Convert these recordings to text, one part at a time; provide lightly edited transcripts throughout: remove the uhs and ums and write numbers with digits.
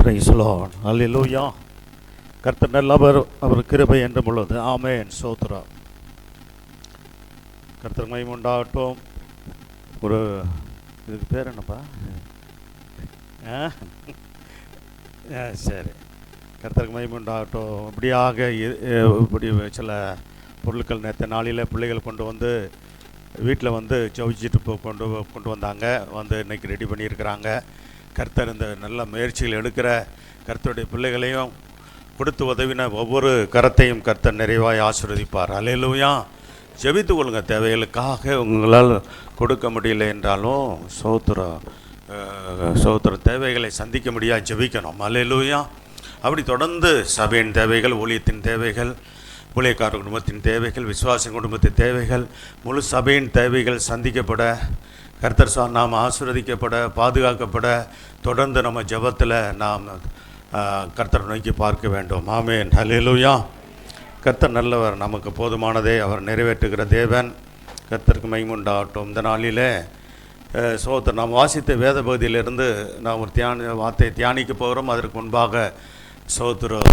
Price Lord. அல்லேலூயா. கர்த்தர் நல்லவர், அவர் கிருபை என்றும் உள்ளது. ஆமென். ஸ்தோத்திரம். கர்த்தர் மகிமை உண்டாகட்டும். ஒரு இதுக்கு பேர் என்னப்பா? சரி, கர்த்தருக்கு மகிமை உண்டாகட்டும். இப்படியாக இப்படி சில பொருட்கள் நேற்று நாளில் பிள்ளைகள் கொண்டு வந்து வீட்டில் வந்து ஜெபிச்சுட்டு கொண்டு வந்தாங்க. வந்து இன்றைக்கி ரெடி பண்ணியிருக்கிறாங்க. கர்த்தர் இந்த நல்ல முயற்சிகள் எடுக்கிற கர்த்தருடைய பிள்ளைகளையும் கொடுத்து உதவின ஒவ்வொரு கரத்தையும் கர்த்தர் நிறைவாய் ஆசீர்வதிப்பார். அல்லேலூயா. ஜெபித்து கொள்ளுங்க. தேவைகளுக்காக உங்களால் கொடுக்க முடியல என்றாலும் சோத்திர தேவைகளை சந்திக்க முடியாது ஜெபிக்கணும். அல்லேலூயா. அப்படி தொடர்ந்து சபையின் தேவைகள், ஊழியத்தின் தேவைகள், ஊழியக்கார குடும்பத்தின் தேவைகள், விசுவாச குடும்பத்தின் தேவைகள், முழு சபையின் தேவைகள் சந்திக்கப்பட, கர்த்தர் நாம் ஆசீர்வதிக்கப்பட, பாதுகாக்கப்பட தொடர்ந்து நம்ம ஜெபத்தில் நாம் கர்த்தர் நோக்கி பார்க்க வேண்டும். ஆமென். அல்லேலூயா. கர்த்தர் நல்லவர், நமக்கு போதுமானதை அவர் நிறைவேற்றுகிற தேவன். கர்த்தருக்கு மகிமை உண்டாகட்டும். இந்த நாளிலே சோத்திரம் நாம் வாசித்த வேத பகுதியிலிருந்து நாம் ஒரு வார்த்தையை தியானிக்க போகிறோம். அதற்கு முன்பாக சோத்திரம்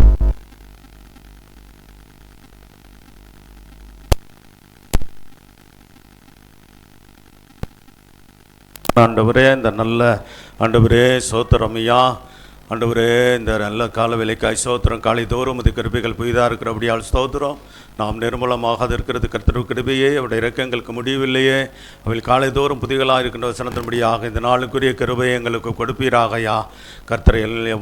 ஆண்டவரே, இந்த நல்ல ஆண்டவரே சோத்திரமையா, ஆண்டவரே இந்த நல்ல கால வேலைக்காய் சோத்திரம். காலை தோறும் இது கிருபைகள் புதிதாக இருக்கிறபடியால் ஸ்தோத்திரம். நாம் நிர்மூலமாக இருக்கிறது கர்த்தர் கிருபையே, அவருடைய இரக்கங்களுக்கு முடியவில்லையே. அவள் காலை தோறும் புதிகளாக இருக்கின்ற வசனத்தின்படியாக இந்த நாளுக்குரிய கிருபையை எங்களுக்கு கொடுப்பீராகையா. கர்த்தர்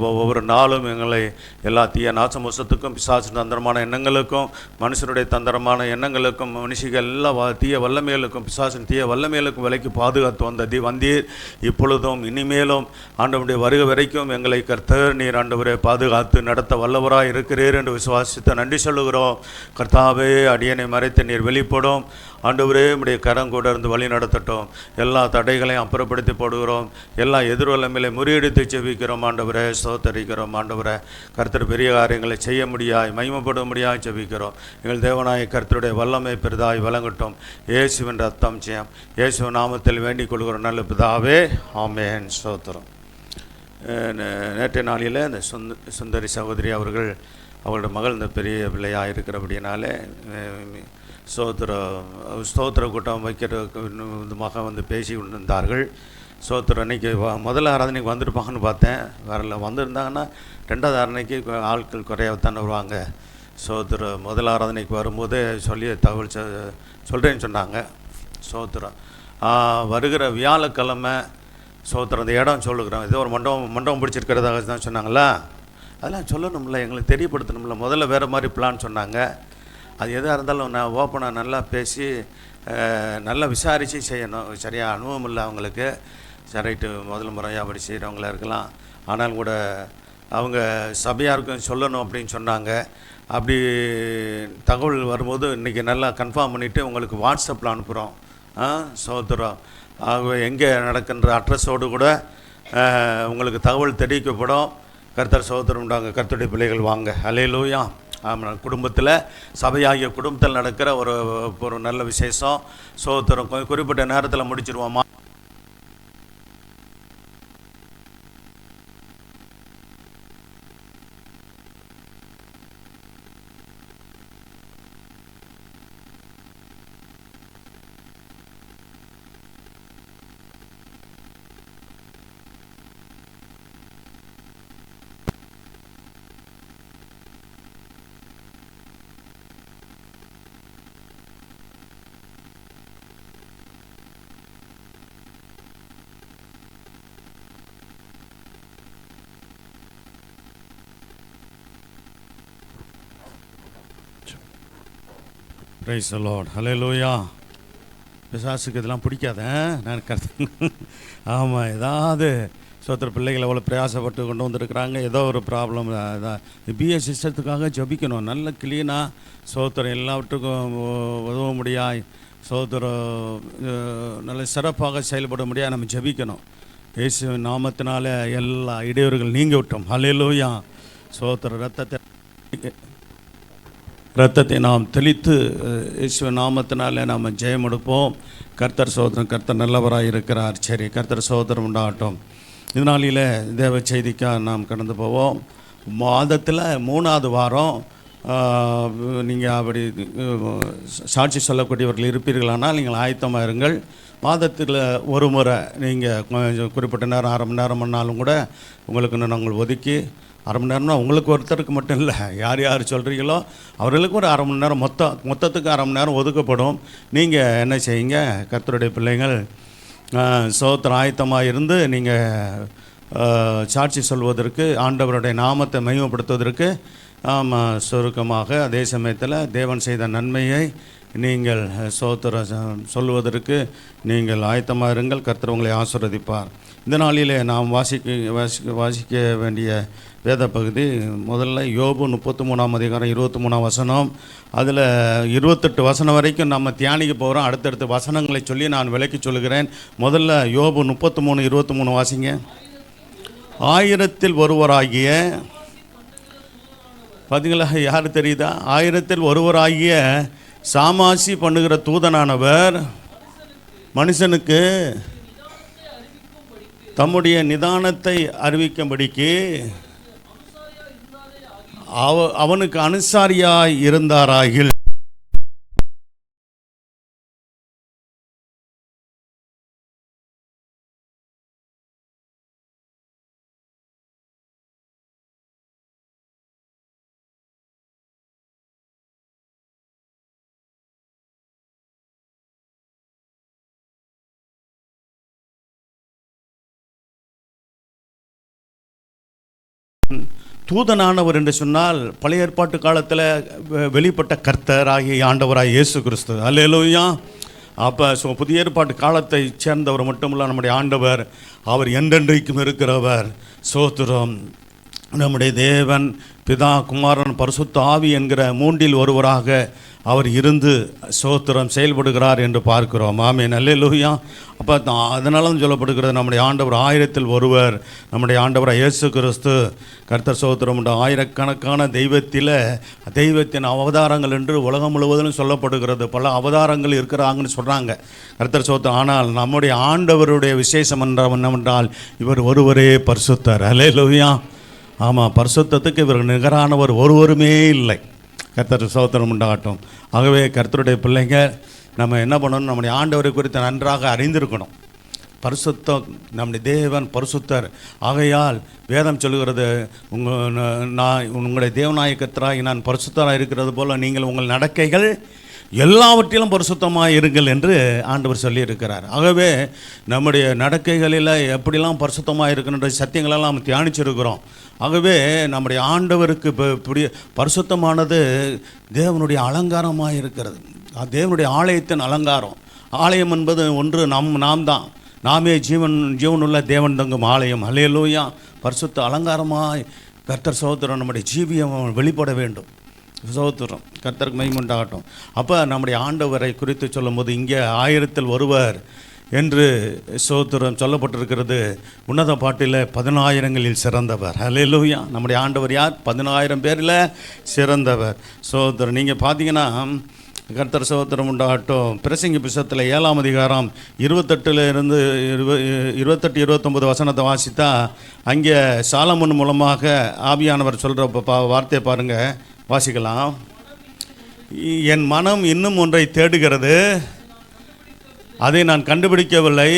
ஒவ்வொரு நாளும் எங்களை எல்லா தீய நாசமோசத்துக்கும், பிசாசு தந்திரமான எண்ணங்களுக்கும், மனுஷனுடைய தந்திரமான எண்ணங்களுக்கும், மனுஷிகள் எல்லா தீய வல்லமைகளுக்கும், பிசாசின் தீய வல்லமைகளுக்கும் விலைக்கு பாதுகாத்து வந்தீர். இப்பொழுதும் இனிமேலும் ஆண்டவருடைய வருகை வரைக்கும் எங்களை கர்த்தர் நீர் ஆண்டவரை பாதுகாத்து நடத்த வல்லவராக இருக்கிறீர் என்று விசுவாசித்து நன்றி சொல்லுகிறோம். கர்த்தாவே, அடியனை மறைத்து நீர் வெளிப்படும். ஆண்டவரே, உடைய கரம் கூட இருந்து வழி நடத்தட்டும். எல்லா தடைகளையும் அப்புறப்படுத்தி போடுகிறோம். எல்லா எதிர்வல்லமையிலே முறியடித்து செபிக்கிறோம். ஆண்டவரே ஸ்தோத்தரிக்கிறோம். ஆண்டவரே, கர்த்தர் பெரிய காரியங்களை செய்ய முடியாய், மகிமைப்பட முடியாய் செபிக்கிறோம். எங்கள் தேவனாய கர்த்தருடைய வல்லமை பெரிதாய் வழங்கட்டும். இயேசுவின் ரத்தம் ஜெயம். இயேசு நாமத்தில் வேண்டிக் கொள்கிறோம் நல்ல பிதாவே. ஆமென். ஸ்தோத்திரம். நேற்றைய நாளில் இந்த சுந்தரி சகோதரி அவர்கள், அவங்களோட மகள் இந்த பெரிய பிள்ளையாக இருக்கிறபடினாலே ஸ்தோத்திர கூட்டம் வைக்கிற விதமாக வந்து பேசி கொண்டிருந்தார்கள். ஸ்தோத்திரம் அன்னைக்கு முதல் ஆராதனைக்கு வந்திருப்பாங்கன்னு பார்த்தேன், வரல. வந்திருந்தாங்கன்னா ரெண்டாவது ஆராதனைக்கு ஆட்கள் குறையத்தான் வருவாங்க. ஸ்தோத்திரம் முதல் ஆராதனைக்கு வரும்போது சொல்லி தகவல் சொல்கிறேன்னு சொன்னாங்க. ஸ்தோத்திரம் வருகிற வியாழக்கிழமை சோத்திரம் அந்த இடம் சொல்லுகிறோம். ஏதோ ஒரு மண்டபம் பிடிச்சிருக்கிறதாக தான் சொன்னாங்களா. அதெல்லாம் சொல்லணும்ல, எங்களுக்கு தெரியப்படுத்தணும்ல. முதல்ல வேறு மாதிரி பிளான் சொன்னாங்க. அது எதாக இருந்தாலும் நான் ஓப்பனாக நல்லா பேசி நல்லா விசாரித்து செய்யணும். சரியாக அனுபவம் இல்லை அவங்களுக்கு. சரிட்டு முதல் முறையாக அப்படி செய்கிறவங்களா இருக்கலாம். ஆனால் கூட அவங்க சபையாருக்கும் சொல்லணும் அப்படின்னு சொன்னாங்க. அப்படி தகவல் வரும்போது இன்றைக்கி நல்லா கன்ஃபார்ம் பண்ணிவிட்டு உங்களுக்கு வாட்ஸ்அப்பில் அனுப்புகிறோம். சோத்திரம். ஆகவே எங்கே நடக்கின்ற அட்ரஸோடு கூட உங்களுக்கு தகவல் தெரிவிக்கப்படும். கர்த்தர் சோதரம் உண்டாங்க. கர்த்தருடைய பிள்ளைகள் வாங்க. அல்லேலூயா. ஆமாம். குடும்பத்தில் சபையாகிய குடும்பத்தில் நடக்கிற ஒரு நல்ல விசேஷம். சோதரம் குறிப்பிட்ட நேரத்தில் முடிச்சிருவோமா? Praise the Lord. ஹல்லேலூயா. பிசாசுக்கு இதெல்லாம் பிடிக்காத நான் கருத்து. ஆமாம், ஏதாவது சோத்திர பிள்ளைகள் எவ்வளோ பிரயாசப்பட்டு கொண்டு வந்திருக்கிறாங்க. ஏதோ ஒரு ப்ராப்ளம். பிஎஸ் சிஸ்டத்துக்காக ஜபிக்கணும். நல்ல கிளீனாக சோத்திரம் எல்லாவற்றுக்கும் உதவ முடியாய், சோத்திரம் நல்ல சிறப்பாக செயல்பட முடியாது நம்ம ஜபிக்கணும். இயேசு நாமத்தினால எல்லா இடையூறுகள் நீங்க விட்டோம். ஹல்லேலூயா. சோத்திர ரத்தத்தை நாம் தெளித்து இயேசு நாமத்தினால நாம் ஜெயம் எடுப்போம். கர்த்தர் சோதரம். கர்த்தர் நல்லவராக இருக்கிறார். சரி, கர்த்தர் சோதரம் உண்டாகட்டும். இதனாலே தேவ செய்திக்காக நாம் கடந்து போவோம். மாதத்தில் 3வது வாரம் நீங்கள் அப்படி சாட்சி சொல்லக்கூடியவர்கள் இருப்பீர்களானால் நீங்கள் ஆயத்தமாக இருங்கள். மாதத்தில் ஒரு முறை நீங்கள் கொஞ்சம் குறிப்பிட்ட நேரம் 1/2 மணி நேரம் பண்ணாலும் கூட உங்களுக்கு நாங்கள் ஒதுக்கி 1/2 மணி நேரம்னா உங்களுக்கு ஒருத்தருக்கு மட்டும் இல்லை, யார் யார் சொல்கிறீங்களோ அவர்களுக்கு ஒரு 1/2 மணி நேரம் மொத்தத்துக்கு 1/2 மணி நேரம் ஒதுக்கப்படும். நீங்கள் என்ன செய்யுங்க, கர்த்தருடைய பிள்ளைகள் ஸ்தோத்திரம் ஆயத்தமாக இருந்து நீங்கள் சாட்சி சொல்வதற்கு, ஆண்டவருடைய நாமத்தை மகிமைப்படுத்துவதற்கு சுருக்கமாக அதே சமயத்தில் தேவன் செய்த நன்மையை நீங்கள் ஸ்தோத்திரம் சொல்வதற்கு நீங்கள் ஆயத்தமாக இருங்கள். கர்த்தர் உங்களை ஆசீர்வதிப்பார். இந்த நாளிலே நாம் வாசிக்க வேண்டிய வேத பகுதி முதல்ல யோபு 33ஆம் அதிகாரம் 23ஆம் வசனம். அதில் 28 வசனம் வரைக்கும் நம்ம தியானிக்க போகிறோம். அடுத்தடுத்த வசனங்களை சொல்லி நான் விளக்கி சொல்லுகிறேன். முதல்ல யோபு 33:23 வாசிங்க. 1000-ல் ஒருவராகிய, பார்த்தீங்களா, யார் தெரியுதா? 1000-ல் ஒருவராகிய சாமாசி பண்ணுகிற தூதனானவர் மனுஷனுக்கு தம்முடைய நிதானத்தை அறிவிக்கும்படிக்கு அவனுக்கு அனுசாரியாய் இருந்தாராகில். தூதனானவர் என்று சொன்னால் பழைய ஏற்பாட்டு காலத்தில் வெளிப்பட்ட கர்த்தர் ஆகிய ஆண்டவராக இயேசு கிறிஸ்து. அல்லேலூயா. அப்போ புதிய ஏற்பாட்டு காலத்தை சேர்ந்தவர் மட்டுமல்ல, நம்முடைய ஆண்டவர் அவர் என்றென்றைக்கும் இருக்கிறவர். ஸ்தோத்திரம். நம்முடைய தேவன் பிதா, குமாரன், பரிசுத்த ஆவி என்கிற 3இல் ஒருவராக அவர் இருந்து ஸ்தோத்திரம் செயல்படுகிறார் என்று பார்க்கிறோம். ஆமென். அல்லேலூயா. அப்போ அதனால தான் சொல்லப்படுகிறது, நம்முடைய ஆண்டவர் 1000-ல் ஒருவர், நம்முடைய ஆண்டவர் இயேசு கிறிஸ்து. கர்த்தர் ஸ்தோத்திரம். ஆயிரக்கணக்கான தெய்வத்தின் அவதாரங்கள் என்று உலகம் முழுவதிலும் சொல்லப்படுகிறது. பல அவதாரங்கள் இருக்கிறாங்கன்னு சொல்கிறாங்க. கர்த்தர் ஸ்தோத்திரம். ஆனால் நம்முடைய ஆண்டவருடைய விசேஷம் என்னவென்றால் இவர் ஒருவரே பரிசுத்தர். அல்லேலூயா. ஆமாம், பரிசுத்தத்துக்கு இவர் நிகரானவர் ஒருவருமே இல்லை. கர்த்தர் ஸ்தோத்திரம் உண்டாகட்டும். ஆகவே கர்த்தருடைய பிள்ளைங்க நம்ம என்ன பண்ணணும், நம்முடைய ஆண்டவரை குறித்து நன்றாக அறிந்திருக்கணும். பரிசுத்தம், நம்முடைய தேவன் பரிசுத்தர். ஆகையால் வேதம் சொல்லுகிறது, உங்களுடைய தேவனாய கர்த்தராகி நான் பரிசுத்தராக இருக்கிறது போல நீங்கள் உங்கள் நடக்கைகள் எல்லாவற்றிலும் பரிசுத்தமாக இருங்கள் என்று ஆண்டவர் சொல்லியிருக்கிறார். ஆகவே நம்முடைய நடக்கைகளில் எப்படிலாம் பரிசுத்தமாக இருக்கின்ற சத்தியங்களெல்லாம் நம்ம தியானிச்சிருக்கிறோம். ஆகவே நம்முடைய ஆண்டவருக்கு இப்படி பரிசுத்தமானது தேவனுடைய அலங்காரமாக இருக்கிறது. தேவனுடைய ஆலயத்தின் அலங்காரம். ஆலயம் என்பது ஒன்று நாம் தான். நாமே ஜீவனுள்ள தேவன் தங்கும் ஆலயம். அல்லேலூயா. பரிசுத்த அலங்காரமாய் கர்த்தர் சகோதரன் நம்முடைய ஜீவியம் வெளிப்பட வேண்டும். சகோதரம் கர்த்தருக்கு மகிமை உண்டாகட்டும். அப்போ நம்முடைய ஆண்டவரை குறித்து சொல்லும்போது இங்கே 1000-ல் ஒருவர் என்று சகோதரம் சொல்லப்பட்டிருக்கிறது. உன்னத பாட்டில் 10,000ங்களில் சிறந்தவர். அல்லேலூயா. நம்முடைய ஆண்டவர் யார்? 10,000 பேரில் சிறந்தவர். சகோதரர் நீங்கள் பார்த்தீங்கன்னா கர்த்தர் சகோதரம் உண்டாகட்டும். பிரசங்கி புத்தகத்தில் 7ஆம் அதிகாரம் 28 29 வசனத்தை வாசித்தா அங்கே சாலமோன் மூலமாக ஆவியானவர் சொல்கிற வார்த்தையை பாருங்கள், வாசிக்கலாம். என் மனம் இன்னும் ஒன்றை தேடுகிறது, அதை நான் கண்டுபிடிக்கவில்லை.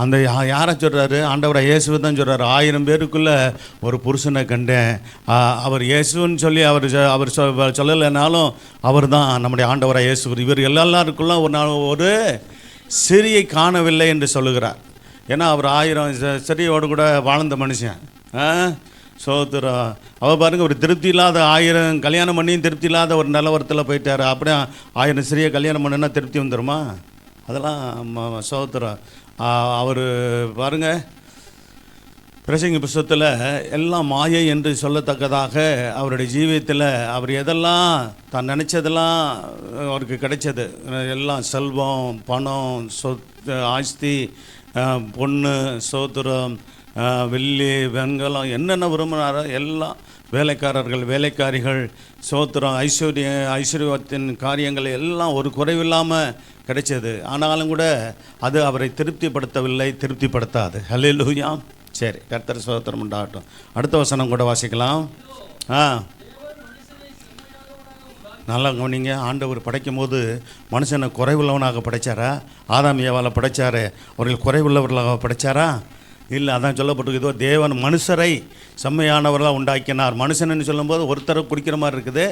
அந்த யாரை சொல்கிறாரு? ஆண்டவரை இயேசுவை தான் சொல்கிறார். 1000 பேருக்குள்ளே ஒரு புருஷனை கண்டேன். அவர் இயேசுன்னு சொல்லி அவர் சொல்லலைனாலும் அவர் தான் நம்முடைய ஆண்டவரை இயேசு. இவர் எல்லாருக்குள்ள ஒரு சிறியை காணவில்லை என்று சொல்லுகிறார். ஏன்னா அவர் 1000 சிறியோடு கூட வாழ்ந்த மனுஷன். சோதரம் அவள் பாருங்கள், ஒரு திருப்தி இல்லாத 1000 கல்யாணம் பண்ணியும் திருப்தி இல்லாத ஒரு நிலவரத்தில் போயிட்டார். அப்படியே 1000 சிறிய கல்யாணம் பண்ணுன்னா திருப்தி வந்துடுமா? அதெல்லாம் சோதரம். அவர் பாருங்கள், பிரசங்கி புத்தகத்தில் எல்லாம் மாயை என்று சொல்லத்தக்கதாக அவருடைய ஜீவியத்தில் அவர் எதெல்லாம் தான் நினச்சதெல்லாம் அவருக்கு கிடைச்சது. எல்லாம் செல்வம், பணம், சொத்து, ஆஸ்தி, பொண்ணு, சோத்திரம், வெள்ளி, வெண்கலம், என்னென்ன விரும்பினாரோ எல்லாம் வேலைக்காரர்கள், வேலைக்காரிகள், சோத்திரம், ஐஸ்வர்யத்தின் காரியங்கள் எல்லாம் ஒரு குறைவில்லாமல் கிடைச்சது. ஆனாலும் கூட அது அவரை திருப்திப்படுத்தவில்லை, திருப்திப்படுத்தாது. ஹல்லேலூயா. சரி, கர்த்தர் சோத்திரம் உண்டாகட்டும். அடுத்த வசனம் கூட வாசிக்கலாம். நல்லா கவனிங்க. ஆண்டவர் படைக்கும் போது மனுஷனை குறைவுள்ளவனாக படைச்சாரா? ஆதாம் ஏவாளை படைச்சாரு, அவர்கள் குறைவுள்ளவர்களாக படைச்சாரா? இல்லை. அதான் சொல்லப்பட்டிருக்குதோ, தேவன் மனுஷரை செம்மையானவர்களாக உண்டாக்கினார். மனுஷன்னு சொல்லும்போது ஒருத்தரை குறிக்கிற மாதிரி இருக்குது.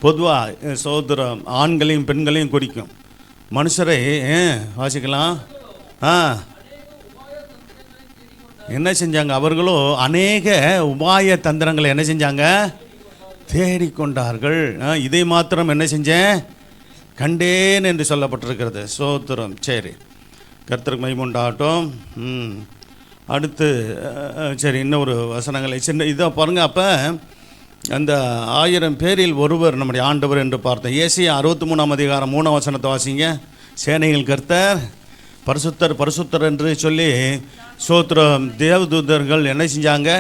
பொதுவாக சோதரம் ஆண்களையும் பெண்களையும் குறிக்கும். மனுஷரை வாசிக்கலாம். என்ன செஞ்சாங்க? அவர்களோ அநேக உபாய தந்திரங்களை என்ன செஞ்சாங்க? தேடிக்கொண்டார்கள். இதை மாத்திரம் என்ன செஞ்சேன்? கண்டேன் என்று சொல்லப்பட்டிருக்கிறது. சோத்திரம். சரி, கர்த்தருக்கு மகிமை உண்டாகட்டும். அடுத்து சரி, இன்னொரு வசனங்களை சின்ன இதை பாருங்கள். அப்போ அந்த 1000 பேரில் ஒருவர் நம்முடைய ஆண்டவர் என்று பார்த்தோம். ஏசாயா 63 அதிகாரம் 3 வசனத்தை வாசிங்க. சேனைகள் கர்த்தர் பரிசுத்தர் பரிசுத்தர் என்று சொல்லி சோத்திரம் தேவதூதர்கள் என்ன செஞ்சாங்க?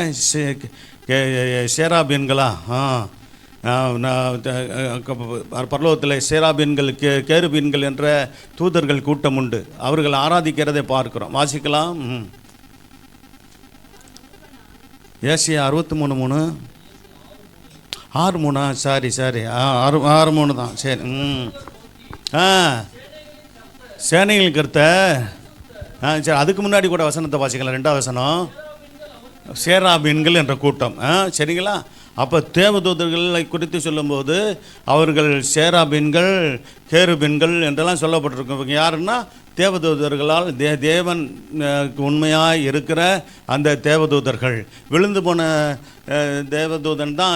சேராபீன்களா? பரலோகத்தில் சேராபீன்கள், கேருபீன்கள் என்ற தூதர்கள் கூட்டம் உண்டு. அவர்கள் ஆராதிக்கிறதை பார்க்கிறோம். வாசிக்கலாம். ஏசாயா 63:3 6:3 சாரி 6:3 தான். சரி. சேனைகள் கர்த்தர். சரி, அதுக்கு முன்னாடி கூட வசனத்தை வாசிக்கலாம். 2வது வசனம், சேராபீன்கள் என்ற கூட்டம். சரிங்களா? அப்போ தேவதூதர்களை குறித்து சொல்லும்போது அவர்கள் சேராபீன்கள், கேருபீன்கள் என்றெல்லாம் சொல்லப்பட்டிருக்கும். இவங்க யாருன்னா தேவதூதர்களால் தேவன் உண்மையாக இருக்கிற அந்த தேவதூதர்கள். விழுந்து போன தேவதூதன் தான்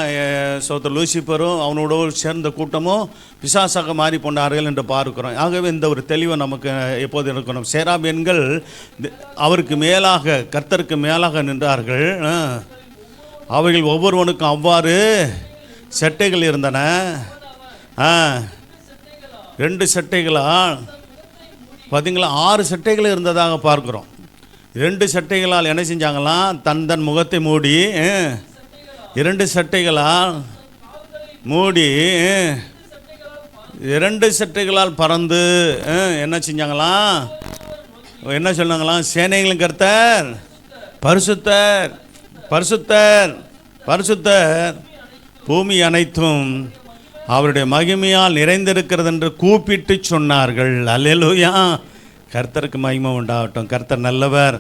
லூசிபரும் அவனோட சேர்ந்த கூட்டமும் பிசாசாக மாறி போனார்கள் என்று பார்க்கிறோம். ஆகவே இந்த ஒரு தெளிவை நமக்கு எப்போது இருக்கணும். சேராபீன்கள் அவருக்கு மேலாக, கர்த்தருக்கு மேலாக நின்றார்கள். அவைகள் ஒவ்வொருவனுக்கும் அவ்வாறு சட்டைகள் இருந்தன. 2 சட்டைகளால் பார்த்தீங்களா 6 சட்டைகள் இருந்ததாக பார்க்குறோம். 2 சட்டைகளால் என்ன செஞ்சாங்களாம்? தன் முகத்தை மூடி 2 சட்டைகளால் மூடி 2 சட்டைகளால் பறந்து என்ன செஞ்சாங்களாம்? என்ன சொன்னாங்களாம்? சேனைகளின் கர்த்தர் பரிசுத்தர் பரிசுத்தர் பரிசுத்தர், பூமி அனைத்தும் அவருடைய மகிமையால் நிறைந்திருக்கிறது என்று கூப்பிட்டு சொன்னார்கள். அல்லேலூயா. கர்த்தருக்கு மகிமை உண்டாகட்டும். கர்த்தர் நல்லவர்.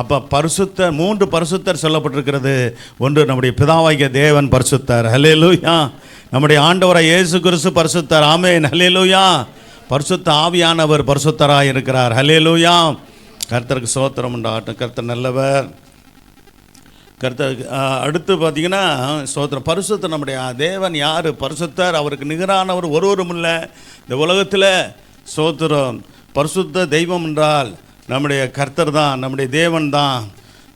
அப்போ பரிசுத்தர், 3 பரிசுத்தர் சொல்லப்பட்டிருக்கிறது. ஒன்று நம்முடைய பிதாவாகிய தேவன் பரிசுத்தர். அல்லேலூயா. நம்முடைய ஆண்டவராய் இயேசு கிறிஸ்து பரிசுத்தர். ஆமென். அல்லேலூயா. பரிசுத்த ஆவியானவர் பரிசுத்தராக இருக்கிறார். அல்லேலூயா. கர்த்தருக்கு ஸ்தோத்திரம் உண்டாகட்டும். கர்த்தர் நல்லவர். கர்த்தர். அடுத்து பார்த்தீங்கன்னா ஸ்தோத்திரம். பரிசுத்தர். நம்முடைய தேவன் யார்? பரிசுத்தர். அவருக்கு நிகரானவர் ஒருவரும் இல்லை இந்த உலகத்தில். ஸ்தோத்திரம். பரிசுத்த தெய்வம் என்றால் நம்முடைய கர்த்தர் தான், நம்முடைய தேவன் தான்,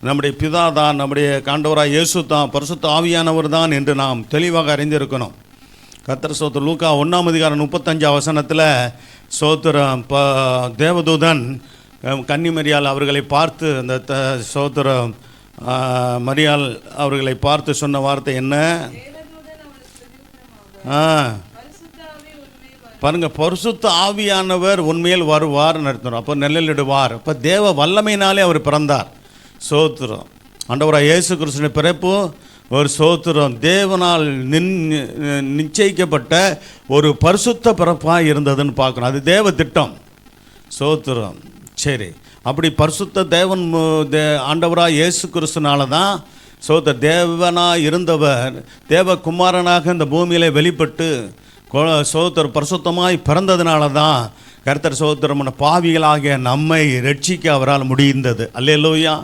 நம்முடைய பிதா தான், நம்முடைய ஆண்டவராய் இயேசு தான், பரிசுத்த ஆவியானவர் தான் என்று நாம் தெளிவாக அறிந்திருக்கணும். கர்த்தர். ஸ்தோத்திரம். லூக்கா 1 அதிகாரம் 35 வசனத்தில் ஸ்தோத்திரம் தேவதூதன் கன்னிமரியாள் அவர்களை பார்த்து, அந்த ஸ்தோத்திரம் மரியாள் அவர்களை பார்த்து சொன்ன வார்த்தை என்ன? பாருங்க, பரிசுத்த ஆவியானவர் உண்மையில் வருவார் நடத்தணும். அப்போ நிழலிடுவார். அப்போ தேவ வல்லமையினாலே அவர் பிறந்தார். சோத்திரம். ஆண்டவராய் இயேசு கிறிஸ்துவின் பிறப்பு ஒரு சோத்திரம் தேவனால் நிச்சயிக்கப்பட்ட ஒரு பரிசுத்த பிறப்பாக இருந்ததுன்னு பார்க்கணும். அது தேவ திட்டம். சோத்திரம். சரி, அப்படி பரிசுத்த தேவன் ஆண்டவராக இயேசு கிறிஸ்துனால தான் தேவனாக இருந்தவர் தேவகுமாரனாக இந்த பூமியிலே வெளிப்பட்டு சோதர் பரிசுத்தமாய் பிறந்ததுனால தான் கர்த்தர் பாவிகளாகிய நம்மை ரட்சிக்க அவரால் முடிந்தது. அல்லேலூயா.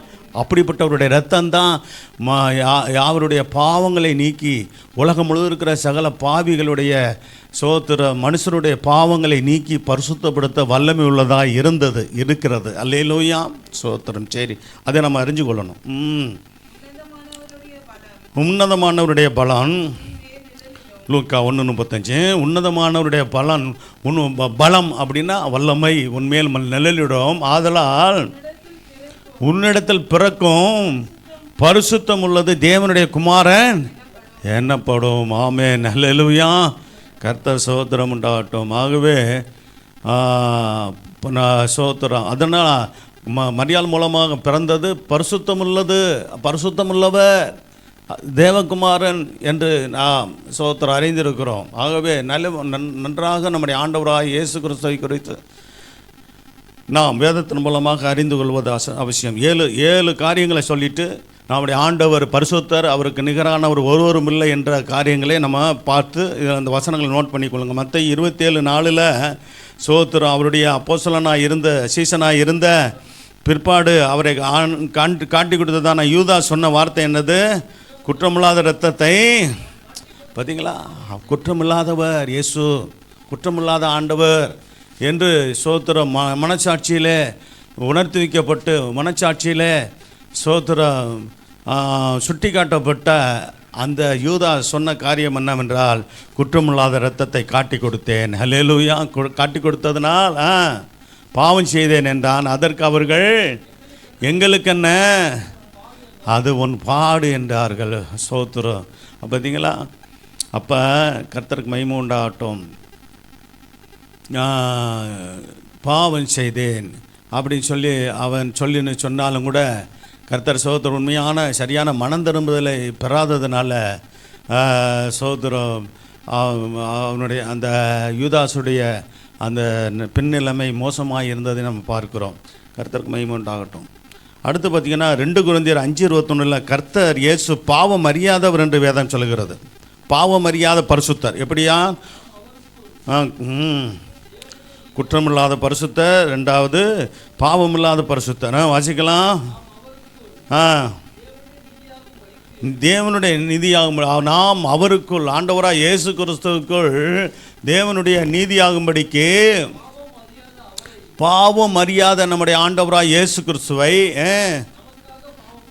அப்படிப்பட்டவருடைய இரத்தம் தான் யாவருடைய பாவங்களை நீக்கி உலகம் முழுவதும் இருக்கிற சகல பாவிகளுடைய மனுஷருடைய பாவங்களை நீக்கி பரிசுத்தப்படுத்த வல்லமை உள்ளதாக இருக்கிறது. அல்லேலூயா. சோத்திரம். சரி, அதை நம்ம அறிஞ்சு கொள்ளணும். உன்னதமானவருடைய பலன். லூக்கா 1:35. உன்னதமானவருடைய பலம் அப்படின்னா வல்லமை, உண்மையில் நிழலிடும். ஆதலால் உன்னிடத்தில் பிறக்கும் பரிசுத்தம் உள்ளது தேவனுடைய குமாரன் எண்ணப்படும். ஆமென், அல்லேலூயா. கர்த்தர் ஸ்தோத்திரம் உண்டாகட்டும். ஆகவே ஸ்தோத்திரம். அதனால் மரியாள் மூலமாக பிறந்தது பரிசுத்தமுள்ளவர் தேவகுமாரன் என்று நாம் ஸ்தோத்திரம் அறிந்திருக்கிறோம். ஆகவே நன்றாக நம்முடைய ஆண்டவராய் இயேசு கிறிஸ்துவை குறித்து நாம் வேதத்தின் மூலமாக அறிந்து கொள்வது அவசியம். ஏழு காரியங்களை சொல்லிட்டு நம்முடைய ஆண்டவர் பரிசுத்தர், அவருக்கு நிகரானவர் ஒருவரும் இல்லை என்ற காரியங்களை நம்ம பார்த்து அந்த வசனங்களை நோட் பண்ணிக்கொள்ளுங்க. மத்தேயு 27:4 ஸ்தோத்திரம் அவருடைய அப்போஸ்தலனாக இருந்த சீசனாக இருந்த பிற்பாடு அவரை காட்டி கொடுத்ததான யூதா சொன்ன வார்த்தை என்னது? குற்றமில்லாத இரத்தத்தை. பார்த்தீங்களா? குற்றமில்லாதவர் இயேசு, குற்றமில்லாத ஆண்டவர் என்று ஸ்தோத்திரம் மனச்சாட்சியிலே உணர்த்தி வைக்கப்பட்டு மனச்சாட்சியிலே ஸ்தோத்திரம் சுட்டி காட்டப்பட்ட அந்த யூதா சொன்ன காரியம் என்னவென்றால், குற்றமில்லாத இரத்தத்தை காட்டி கொடுத்தேன். அல்லேலூயா. காட்டி கொடுத்ததுனால் பாவம் செய்தேன் என்றான். அதற்கு அவர்கள் எங்களுக்கு என்ன, அது உன் பாடு என்றார்கள். ஸ்தோத்திரம். பார்த்தீங்களா? அப்போ கர்த்தருக்கு மகிமை உண்டாகட்டும். பாவம் செய்தேன் அப்படின்னு சொல்லி அவன் சொன்னாலும் கூட கர்த்தர் ஸ்தோத்திரம் உண்மையான சரியான மனம் திரும்புதலை பெறாததுனால ஸ்தோத்திரம் அவனுடைய அந்த யூதாசுடைய அந்த பின்னிலைமை மோசமாக இருந்ததை நம்ம பார்க்கிறோம். கர்த்தருக்கு மகிமை உண்டாகட்டும். அடுத்து பார்த்திங்கன்னா 2 கொரிந்தியர் 5:21 கர்த்தர் இயேசு பாவம் அறியாதவர் என்று வேதம் சொல்கிறது. பாவம் அறியாத பரிசுத்தர். எப்படியா? குற்றமில்லாத பரிசுத்தர், 2வது பாவமில்லாத பரிசுத்தர். வாசிக்கலாம். தேவனுடைய நீதியாகும் நாம் அவருக்குள் ஆண்டவராக இயேசு கிறிஸ்துவுக்குள் தேவனுடைய நீதியாகும்படிக்கு பாவம் அறியாத நம்முடைய ஆண்டவராக இயேசு கிறிஸ்துவை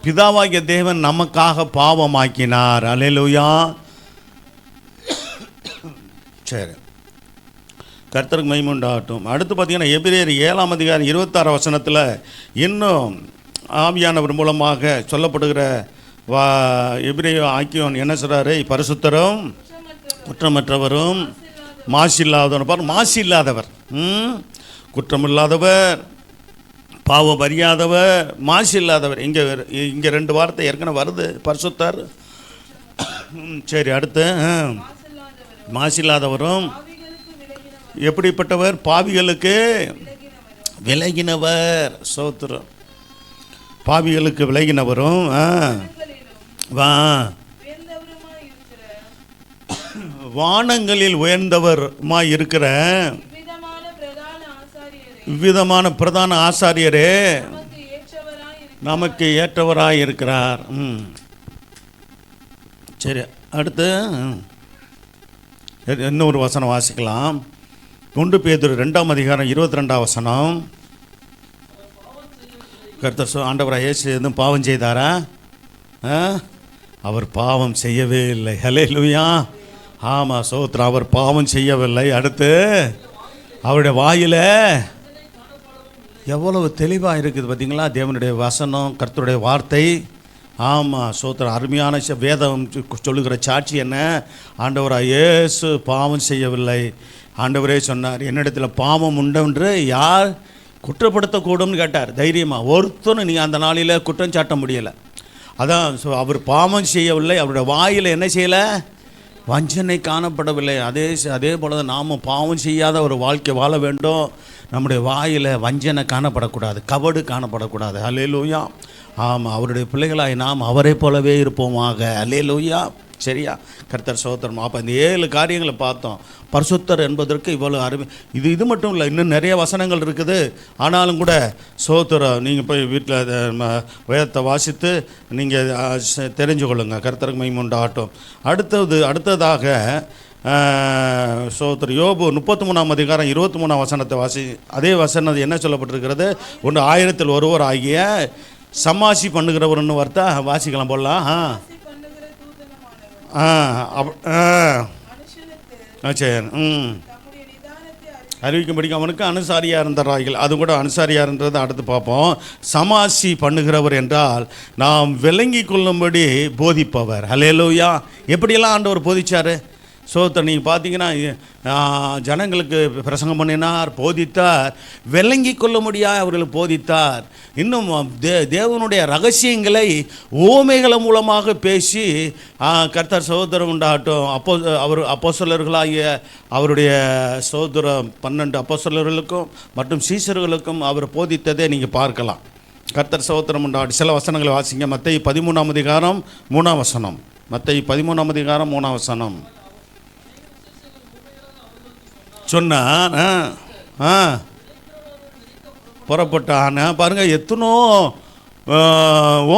பிதாவாகிய தேவன் நமக்காக பாவமாக்கினார். அல்லேலூயா. சரி, கர்த்தருக்கு மகிமை உண்டாகட்டும். அடுத்து பார்த்தீங்கன்னா எபிரேயர் 7:26 இன்னும் ஆவியானவர் மூலமாக சொல்லப்படுகிற எபிரேய ஆக்கியோன் என்ன சொல்கிறாரு? பரிசுத்தரும் குற்றமற்றவரும் மாசில்லாதவர். மாசில்லாதவர், குற்றமில்லாதவர், பாவம் அறியாதவர், மாசில்லாதவர். இங்கே 2 வார்த்தை ஏற்கனவே வருது, பரிசுத்தர். சரி, அடுத்து மாசில்லாதவரும் எப்படிப்பட்டவர்? பாவிகளுக்கு விலகினவர். ஸ்தோத்திரம். பாவிகளுக்கு விலகினவரும் வானங்களில் உயர்ந்தவருமாய் இருக்கிற விதமான பிரதான ஆசாரியரே நமக்கு ஏற்றவராய் இருக்கிறார். சரி, அடுத்து இன்னொரு வசனம் வாசிக்கலாம். 1 பேதுரு 2:22 கர்த்தர் ஆண்டவராக இயேசு எதுவும் பாவம் செய்தாரா? அவர் பாவம் செய்யவே இல்லை. அல்லேலூயா. ஆமாம், ஸ்தோத்திரம். அவர் பாவம் செய்யவில்லை. அடுத்து அவருடைய வாயில் எவ்வளவு தெளிவாக இருக்குது பார்த்தீங்களா? தேவனுடைய வசனம், கர்த்தருடைய வார்த்தை. ஆமாம், ஸ்தோத்திரம். அருமையான வேதம் சொல்லுகிற சாட்சி என்ன? ஆண்டவராக இயேசு பாவம் செய்யவில்லை. ஆண்டவரே சொன்னார், என்னிடத்தில் பாவம் உண்டென்று யார் குற்றப்படுத்தக்கூடும்னு கேட்டார். தைரியமாக ஒருத்தனும் நீங்கள் அந்த நாளில் குற்றம் சாட்ட முடியலை. அதான் அவர் பாவம் செய்யவில்லை. அவருடைய வாயில் என்ன செய்யலை? வஞ்சனை காணப்படவில்லை. அதே போல தான் நாம் பாவம் செய்யாத ஒரு வாழ்க்கை வாழ வேண்டும். நம்முடைய வாயில் வஞ்சனை காணப்படக்கூடாது, கபடு காணப்படக்கூடாது. அல்லேலூயா. ஆமாம், அவருடைய பிள்ளைகளாய் நாம் அவரை போலவே இருப்போமாக. அல்லேலூயா. சரியா? கர்த்தர் ஸ்தோத்திரம். அப்போ இந்த 7 காரியங்களை பார்த்தோம். பரிசுத்தர் என்பதற்கு இவ்வளோ அருமை. இது மட்டும் இல்லை, இன்னும் நிறைய வசனங்கள் இருக்குது. ஆனாலும் கூட ஸ்தோத்திரம், நீங்கள் போய் வீட்டில் வேதத்தை வாசித்து நீங்கள் தெரிஞ்சு கொள்ளுங்கள். கர்த்தருக்கு மகிமை உண்டாகட்டும். அடுத்ததாக ஸ்தோத்திரம் யோபு 33:23 வாசி. அதே வசனம் என்ன சொல்லப்பட்டிருக்கிறது? 1000 ஒருவர் ஆகிய சமாசி பண்ணுகிறவர்னு வார்த்தை வாசிக்கலாம் போடலாம். சரி. அறிவிக்கும்படிக்கு அவனுக்கு அனுசாரியாக இருந்தார்கள். அது கூட அனுசாரியாக இருந்ததை அடுத்து பார்ப்போம். சமாசி பண்ணுகிறவர் என்றால் நாம் விளங்கி கொள்ளும்படி போதிப்பவர். ஹல்லேலூயா. எப்படியெல்லாம் ஆண்டவர் போதிச்சார்? நீங்கள் பார்த்தீங்கன்னா ஜனங்களுக்கு பிரசங்கம் பண்ணினார், போதித்தார், விளங்கி கொள்ள முடியாது அவர்களுக்கு போதித்தார். இன்னும் தேவனுடைய ரகசியங்களை ஓமைகள் மூலமாக பேசி கர்த்தர் சகோதரம் உண்டாகட்டும். அப்போஸ்தலர்களாகிய அவருடைய சகோதரம் 12 அப்போஸ்தலர்களுக்கும் மற்றும் சீஷர்களுக்கும் அவர் போதித்ததை நீங்கள் பார்க்கலாம். கர்த்தர் சகோதரம் உண்டாகட்டும். சில வசனங்களை வாசிங்க. மத்தேயு 13ஆம் அதிகாரம் 3ஆம் வசனம். மத்தேயு 13ஆம் அதிகாரம் 3ஆம் வசனம். சொன்னான், புறப்பட்டான். பாருங்கள், எத்தனோ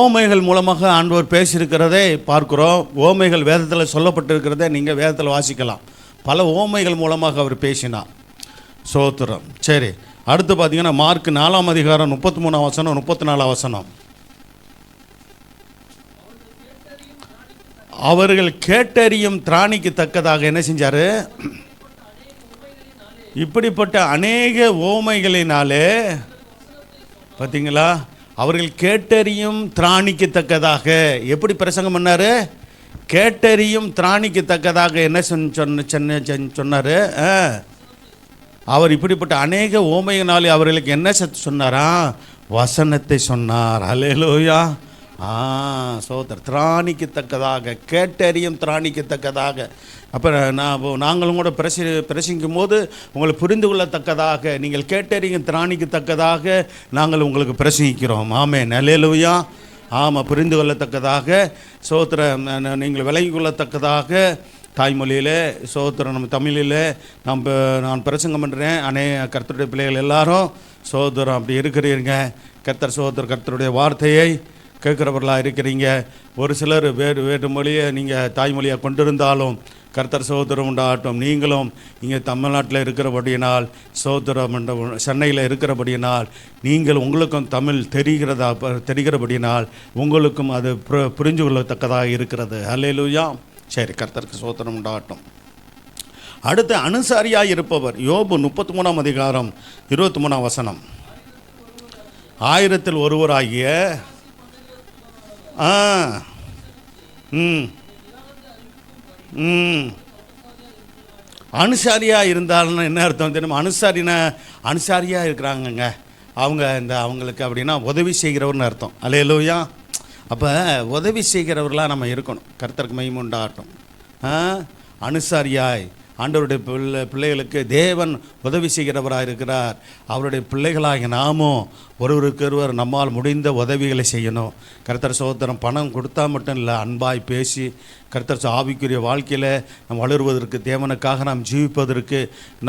ஓமைகள் மூலமாக ஆண்டவர் பேசியிருக்கிறதை பார்க்குறோம். ஓமைகள் வேதத்தில் சொல்லப்பட்டிருக்கிறதை நீங்கள் வேதத்தில் வாசிக்கலாம். பல ஓமைகள் மூலமாக அவர் பேசினார். சோத்திரம். சரி, அடுத்து பார்த்தீங்கன்னா மார்க் 4ஆம் அதிகாரம் 33ஆம் வசனம் 34ஆம் வசனம். அவர்கள் கேட்டறியும் திராணிக்கு தக்கதாக என்ன செஞ்சார்? இப்படிப்பட்ட அநேக ஓமைகளினாலே பார்த்தீங்களா, அவர்கள் கேட்டறியும் திராணிக்கு தக்கதாக எப்படி பிரசங்கம் பண்ணார்? கேட்டறியும் திராணிக்கு தக்கதாக என்ன சொன்னார்? அவர் இப்படிப்பட்ட அநேக ஓமையினாலே அவர்களுக்கு என்ன சொன்னாரா? வசனத்தை சொன்னார். ஹல்லேலூயா. திராணிக்கு தக்கதாக, கேட்டறியும் திராணிக்கு தக்கதாக. அப்போ நாங்களும் கூட பிரசங்கிக்கும் போது உங்களை புரிந்து கொள்ளத்தக்கதாக, நீங்கள் கேட்டறியும் திராணிக்கு தக்கதாக நாங்கள் உங்களுக்கு பிரசங்கிக்கிறோம். ஆமென். ஹல்லேலூயா. ஆமாம், புரிந்து கொள்ளத்தக்கதாக, நீங்கள் விளங்கி கொள்ளத்தக்கதாக தாய்மொழியில் நம்ம தமிழில் நான் பிரசங்கம் பண்ணுறேன். கர்த்தருடைய பிள்ளைகள் எல்லாரும் அப்படி இருக்கிறீங்க. கர்த்தருடைய வார்த்தையை கேட்குறவர்களாக இருக்கிறீங்க. ஒரு சிலர் வேறு மொழியை நீங்கள் தாய்மொழியாக கொண்டிருந்தாலும் கர்த்தர் சகோதரம் உண்டாகட்டும். நீங்களும் இங்கே தமிழ்நாட்டில் இருக்கிறபடியினால், சென்னையில் இருக்கிறபடியினால், உங்களுக்கும் தமிழ் தெரிகிறபடியினால் உங்களுக்கும் அது புரிஞ்சு கொள்ளத்தக்கதாக இருக்கிறது. ஹல்லேலூயா. சரி, கர்த்தருக்கு சகோதரம் உண்டாகட்டும். அடுத்து அனுசாரியாக இருப்பவர். யோபு 33ஆம் அதிகாரம் 23ஆம் வசனம். 1000 ஒருவராகிய அனுசாரியாக இருந்தாலும் என்ன அர்த்தம் தெரியுமா? அனுசாரியாக இருக்கிறாங்கங்க அவங்களுக்கு அப்படின்னா உதவி செய்கிறவர்னு அர்த்தம். அல்லேலூயா. அப்போ உதவி செய்கிறவர்களாக நம்ம இருக்கணும். கர்த்தருக்கு மகிமை உண்டாகட்டும். அனுசாரியாய் ஆண்டவருடைய பிள்ளைகளுக்கு தேவன் உதவி செய்கிறவராக இருக்கிறார். அவருடைய பிள்ளைகளாக நாமும் ஒருவருக்கொருவர் நம்மால் முடிந்த உதவிகளை செய்யணும். கர்த்தர் சகோதரம் பணம் கொடுத்தா மட்டும் இல்லை, அன்பாய் பேசி கர்த்தர் ஆவிக்குரிய வாழ்க்கையில் நாம் வளருவதற்கு, தேவனுக்காக நாம் ஜீவிப்பதற்கு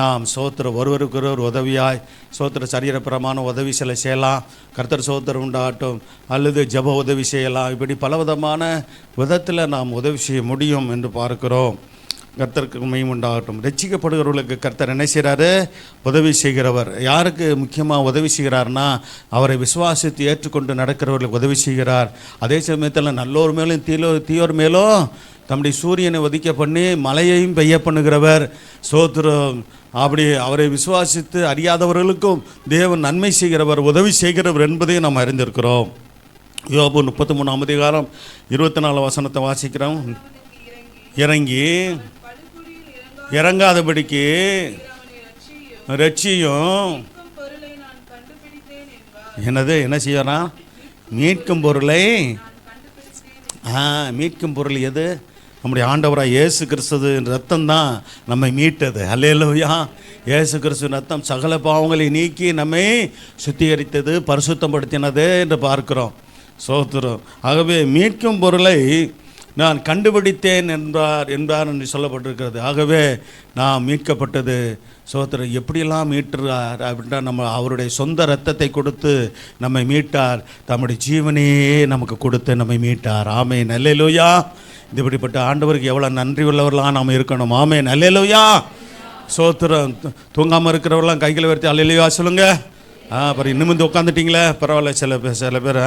நாம் ஒருவருக்கொருவர் உதவியாய் சரீரப்பிரமான உதவி செய்யலாம். கர்த்தர் சகோதரம் உண்டாகட்டும். அல்லது ஜப உதவி செய்யலாம். இப்படி பலவிதமான விதத்தில் நாம் உதவி செய்ய முடியும் என்று பார்க்கிறோம். கர்த்தருக்கு மகிமை உண்டாகட்டும். ரட்சிக்கப்படுகிறவர்களுக்கு கர்த்தர் என்ன செய்கிறாரு? உதவி செய்கிறவர். யாருக்கு முக்கியமாக உதவி செய்கிறார்னா, அவரை விசுவாசித்து ஏற்றுக்கொண்டு நடக்கிறவர்களுக்கு உதவி செய்கிறார். அதே சமயத்தில் நல்லோர் மேலும் தீயோர் மேலும் தம்முடைய சூரியனை உதிக்க பண்ணி மழையையும் பெய்ய பண்ணுகிறவர். அப்படி அவரை விசுவாசித்து அறியாதவர்களுக்கும் தேவன் நன்மை செய்கிறவர், உதவி செய்கிறவர் என்பதையும் நாம் அறிந்திருக்கிறோம். யோபு 33ஆம் அதிகாரம் 24 வசனத்தை வாசிக்கிறோம். இறங்காதபடிக்கு ரட்சியும். என்ன செய்யறான்? மீட்கும் பொருளை. மீட்கும் பொருள் எது? நம்முடைய ஆண்டவராக இயேசு கிறிஸ்து ரத்தம் தான் நம்மை மீட்டது. அல்லேலூயா. இயேசு கிறிஸ்து ரத்தம் சகல பாவங்களை நீக்கி நம்மை சுத்திகரித்தது, பரிசுத்தப்படுத்தினது என்று பார்க்கிறோம். சோத்திரம். ஆகவே மீட்கும் பொருளை நான் கண்டுபிடித்தேன் என்பார் என்று சொல்லப்பட்டிருக்கிறது. ஆகவே நாம் மீட்கப்பட்டது. சோத்திரம். எப்படியெல்லாம் மீட்டுறார் அப்படின்னா, நம்ம அவருடைய சொந்த இரத்தத்தை கொடுத்து நம்மை மீட்டார். தம்முடைய ஜீவனையே நமக்கு கொடுத்து நம்மை மீட்டார். ஆமென். அல்லேலூயா. இப்படிப்பட்ட ஆண்டவருக்கு எவ்வளோ நன்றி உள்ளவர்களாக நாம் இருக்கணும். ஆமென். அல்லேலூயா. சோத்திரம். தூங்காமல் இருக்கிறவர்களாம் கைகளை உயர்த்தி அல்லேலூயா சொல்லுங்கள். அப்புறம் நிமிர்ந்து உட்காந்துட்டிங்களே, பரவாயில்ல. சில பேர்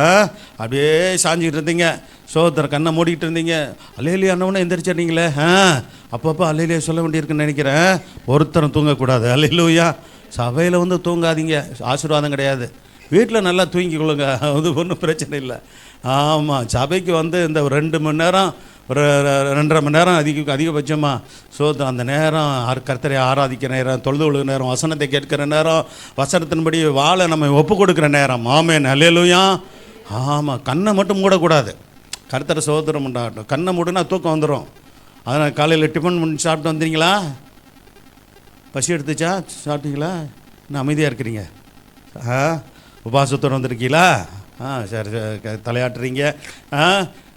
அப்படியே சாஞ்சிக்கிட்டு இருந்தீங்க, சோதர கண்ணை மூடிக்கிட்டு இருந்தீங்க, அல்லேலூயா அண்ணவனே எந்திரிச்சிட்டீங்களே. அப்பப்போ அல்லேலூயா சொல்ல வேண்டியிருக்குன்னு நினைக்கிறேன். ஒருத்தரும் தூங்கக்கூடாது. அல்லேலூயா. சபையில் வந்து தூங்காதீங்க, ஆசீர்வாதம் கிடையாது. வீட்டில் நல்லா தூங்கிக்கொள்ளுங்க, அது ஒன்றும் பிரச்சனை இல்லை. ஆமாம், சபைக்கு வந்து இந்த 2 மணி நேரம், ஒரு 2.5 மணி நேரம் அதிகபட்சமாக அந்த நேரம் கர்த்தரை ஆராதிக்கிற நேரம், தொழுது கொள்ளுகிற நேரம், வசனத்தை கேட்கிற நேரம், வசனத்தின்படி வாழ நம்ம ஒப்பு கொடுக்குற நேரம். ஆமென், அல்லேலூயா. ஆமாம், கண்ணை மட்டும் மூடக்கூடாது. கர்த்தரை சோதரம் உண்டாகட்டும். கண்ணை மூடுனா தூக்கம் வந்துடும். அதனால் காலையில் டிஃபன் பண்ணி சாப்பிட்டு வந்துடுறீங்களா? பசி எடுத்துச்சா? சாப்பிட்டீங்களா? இன்னும் அமைதியாக இருக்கிறீங்க. உபாசத்தோடு வந்திருக்கீங்களா? சரி, தலையாட்டுறீங்க.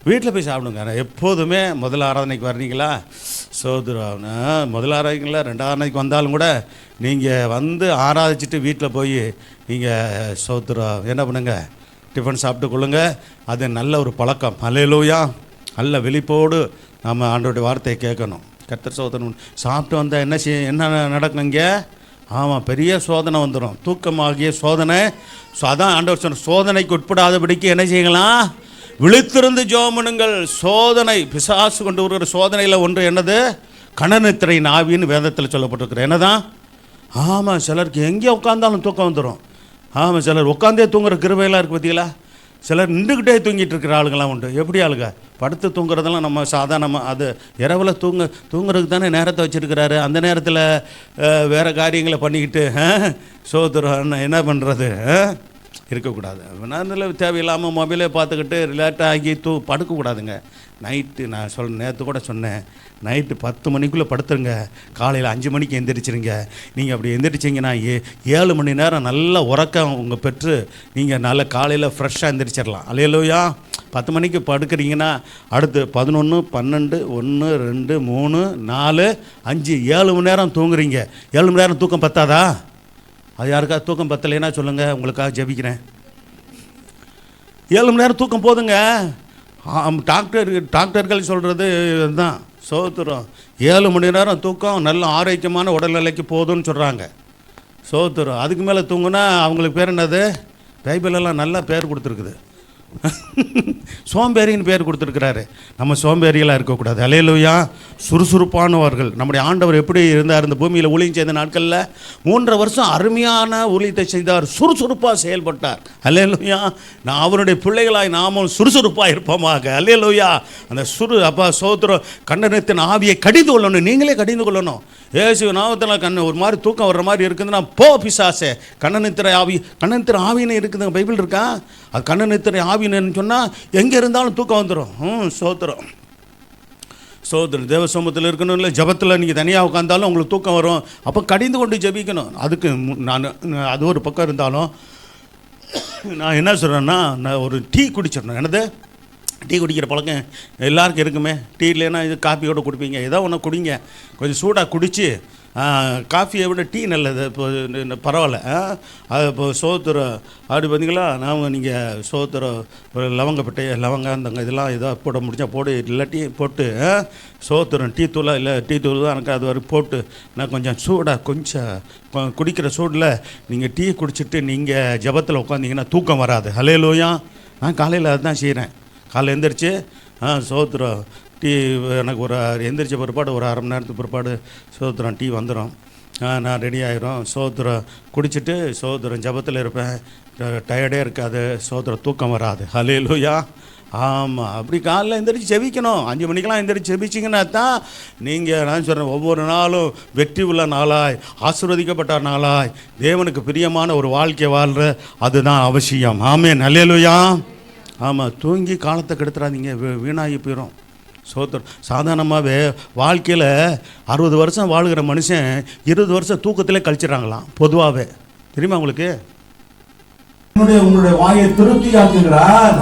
வீட்டில் போய் சாப்பிடுங்க. எப்போதுமே முதல் ஆராதனைக்கு வர்றீங்களா? சோதரம் முதல் ஆராதனைங்களா 2 ஆராதனைக்கு வந்தாலும் கூட நீங்கள் வந்து ஆராதிச்சுட்டு வீட்டில் போய் நீங்கள் சோதரம் என்ன பண்ணுங்க, டிஃபன் சாப்பிட்டு கொள்ளுங்க. அது நல்ல ஒரு பழக்கம். அல்லேலூயா. நல்ல விழிப்போடு நம்ம ஆண்டவருடைய வார்த்தையை கேட்கணும். கர்த்தர் சோதனை சாப்பிட்டு வந்தால் என்ன நடக்கும் இங்கே? ஆமாம், பெரிய சோதனை வந்துடும். தூக்கமாகிய சோதனை. அதான் ஆண்டவர் சொன்ன, சோதனைக்கு உட்படாதபடிக்கு என்ன செய்யலாம்? விழித்திருந்து ஜெபம் பண்ணுங்கள். சோதனை, பிசாசு கொண்டு வருகிற சோதனையில் ஒன்று என்னது? கனநித்திரையின் ஆவின்னு வேதத்தில் சொல்லப்பட்டிருக்கிற. என்னதான்? ஆமாம், சிலருக்கு எங்கே உட்காந்தாலும் தூக்கம் வந்துடும். ஆமாம், சிலர் உட்காந்தே தூங்குற கிருபையெல்லாம் இருக்குது பார்த்தீங்களா? சிலர் நின்றுக்கிட்டே தூங்கிட்டு இருக்கிற ஆளுங்களாம் உண்டு. எப்படி ஆளுங்க? படுத்து தூங்குறதெல்லாம் நம்ம சாதாரணமாக, அது இரவில் தூங்குறதுக்கு தானே நேரத்தை வச்சுருக்கிறாரு. அந்த நேரத்தில் வேறு காரியங்களை பண்ணிக்கிட்டு சோதரம் என்ன பண்ணுறது? இருக்கக்கூடாது. அதில் தேவையில்லாமல் மொபைலே பார்த்துக்கிட்டு ரிலேட்டாக ஆகி படுக்கக்கூடாதுங்க. நைட்டு நான் நேற்று கூட சொன்னேன், நைட்டு 10 மணிக்குள்ளே படுத்துருங்க, காலையில் 5 மணிக்கு எந்திரிச்சிருங்க. நீங்கள் அப்படி எந்திரிச்சிங்கன்னா 7 மணி நேரம் நல்ல உறக்கம் உங்கள் பெற்று நீங்கள் நல்ல காலையில் ஃப்ரெஷ்ஷாக எந்திரிச்சிடலாம். அல்லேலூயா. 10 மணிக்கு படுக்கிறீங்கன்னா அடுத்து 11, 12, 1, 2, 3, 4, 5, 7 மணி நேரம் தூங்குறீங்க. 7 மணி நேரம் தூக்கம் பத்தாதா? அது யாருக்காவது தூக்கம் பத்தலைன்னா சொல்லுங்கள், உங்களுக்காக ஜெபிக்கிறேன். 7 மணி நேரம் தூக்கம் போதுங்க. டாக்டர்கள் சொல்கிறது இதுதான். சோத்திரம், 7 மணி நேரம் தூக்கம் நல்ல ஆரோக்கியமான உடல்நிலைக்கு போதும்னு சொல்கிறாங்க. சோத்திரம், அதுக்கு மேலே தூங்குனா அவங்களுக்கு பேர் என்னது? பைபிளெல்லாம் நல்லா பேர் கொடுத்துருக்குது. சோம்பேறின்னு பேர் கொடுத்துருக்கிறாரு. நம்ம சோம்பேறிகளாக இருக்கக்கூடாது. அல்லேலூயா. சுறுசுறுப்பானவர்கள். நம்முடைய ஆண்டவர் எப்படி இருந்தார்? இந்த பூமியில் ஊழியம் செய்த நாட்களில் 3.5 வருஷம் அருமையான ஊழியத்தை செய்தார். சுறுசுறுப்பாக செயல்பட்டார். அல்லேலூயா. நான் அவருடைய பிள்ளைகளாய் நாமும் சுறுசுறுப்பாக இருப்போமாக. அல்லேலூயா. அந்த அப்பா சோத்திரம், கண்டனத்தின் ஆவியை கடிந்து கொள்ளணும். நீங்களே கடிந்து கொள்ளணும். ஏசு நாமத்தில் ஒரு மாதிரி தூக்கம் வர்ற மாதிரி இருக்குதுன்னா, போ பிசாசே, கண்ணநித்திரை ஆவின்னு இருக்குதுங்க. பைபிள் இருக்கா? அது கண்ணநித்திரை ஆவின்னு சொன்னால் எங்கே இருந்தாலும் தூக்கம் வந்துடும். சோத்திரம். தேவ சமூகத்தில் இருக்கணும். இல்லை ஜபத்தில் நீங்கள் தனியாக உட்காந்தாலும் உங்களுக்கு தூக்கம் வரும். அப்போ கடிந்து கொண்டு ஜபிக்கணும். அதுக்கு அது ஒரு பக்கம் இருந்தாலும் நான் என்ன சொல்கிறேன்னா, நான் ஒரு டீ குடிச்சிடணும். என்னது? டீ குடிக்கிற பழக்கம் எல்லாருக்கும் இருக்குமே. டீ இல்லைன்னா இது காஃபியோடு குடிப்பீங்க. ஏதோ ஒன்று குடிங்க. கொஞ்சம் சூடாக குடித்து, காஃபியை விட டீ நல்லது. இப்போ பரவாயில்ல. அது இப்போ சோத்திரம் அப்படி பார்த்தீங்களா? நீங்கள் சோத்திரம் லவங்கப்பட்டை, லவங்காந்தங்க இதெல்லாம் ஏதோ போட முடிஞ்சா போடு, இல்லாட்டி போட்டு சோத்திரம் டீ தூளாக இல்லை, டீ தூள் தான் எனக்கு அது வரைக்கும் போட்டு நான் கொஞ்சம் சூடாக கொஞ்சம் குடிக்கிற சூடில் நீங்கள் டீ குடிச்சிட்டு நீங்கள் ஜபத்தில் உட்காந்திங்கன்னா தூக்கம் வராது. அல்லேலூயா. நான் காலையில் அதுதான் செய்கிறேன். காலையில் எழுந்திரிச்சு சோத்திரம் டீ எனக்கு ஒரு எந்திரிச்ச பிற்பாடு ஒரு 1/2 மணி நேரத்துக்கு பிற்பாடு சோத்திரம் டீ வந்துடும். நான் ரெடி ஆகிரும். சோத்திரம் குடிச்சிட்டு சோத்திரம் ஜபத்தில் இருப்பேன். டயர்டே இருக்காது. சோத்திரம் தூக்கம் வராது. அல்லேலூயா. ஆமாம், அப்படி காலையில் எந்திரிச்சு ஜெபிக்கணும். 5 மணிக்கெலாம் எந்திரிச்சு ஜெபிச்சிங்கன்னா தான் நீங்கள், நான் சொல்கிறேன், ஒவ்வொரு நாளும் வெற்றி உள்ள நாளாய், ஆசீர்வதிக்கப்பட்ட நாளாய், தேவனுக்கு பிரியமான ஒரு வாழ்க்கை வாழ்கிற அதுதான் அவசியம். ஆமென். அல்லேலூயா. ஆமாம், தூங்கி காலத்தை கெடுத்துறாதீங்க, வீணாகி போயிடும். சோத்திரம். சாதாரணமாகவே வாழ்க்கையில் 60 வருஷம் வாழ்கிற மனுஷன் 20 வருஷம் தூக்கத்திலே கழிச்சிடறாங்களாம் பொதுவாகவே. தெரியுமா உங்களுக்கு? உங்களுடைய வாயை திருப்தியாக்குகிறார்.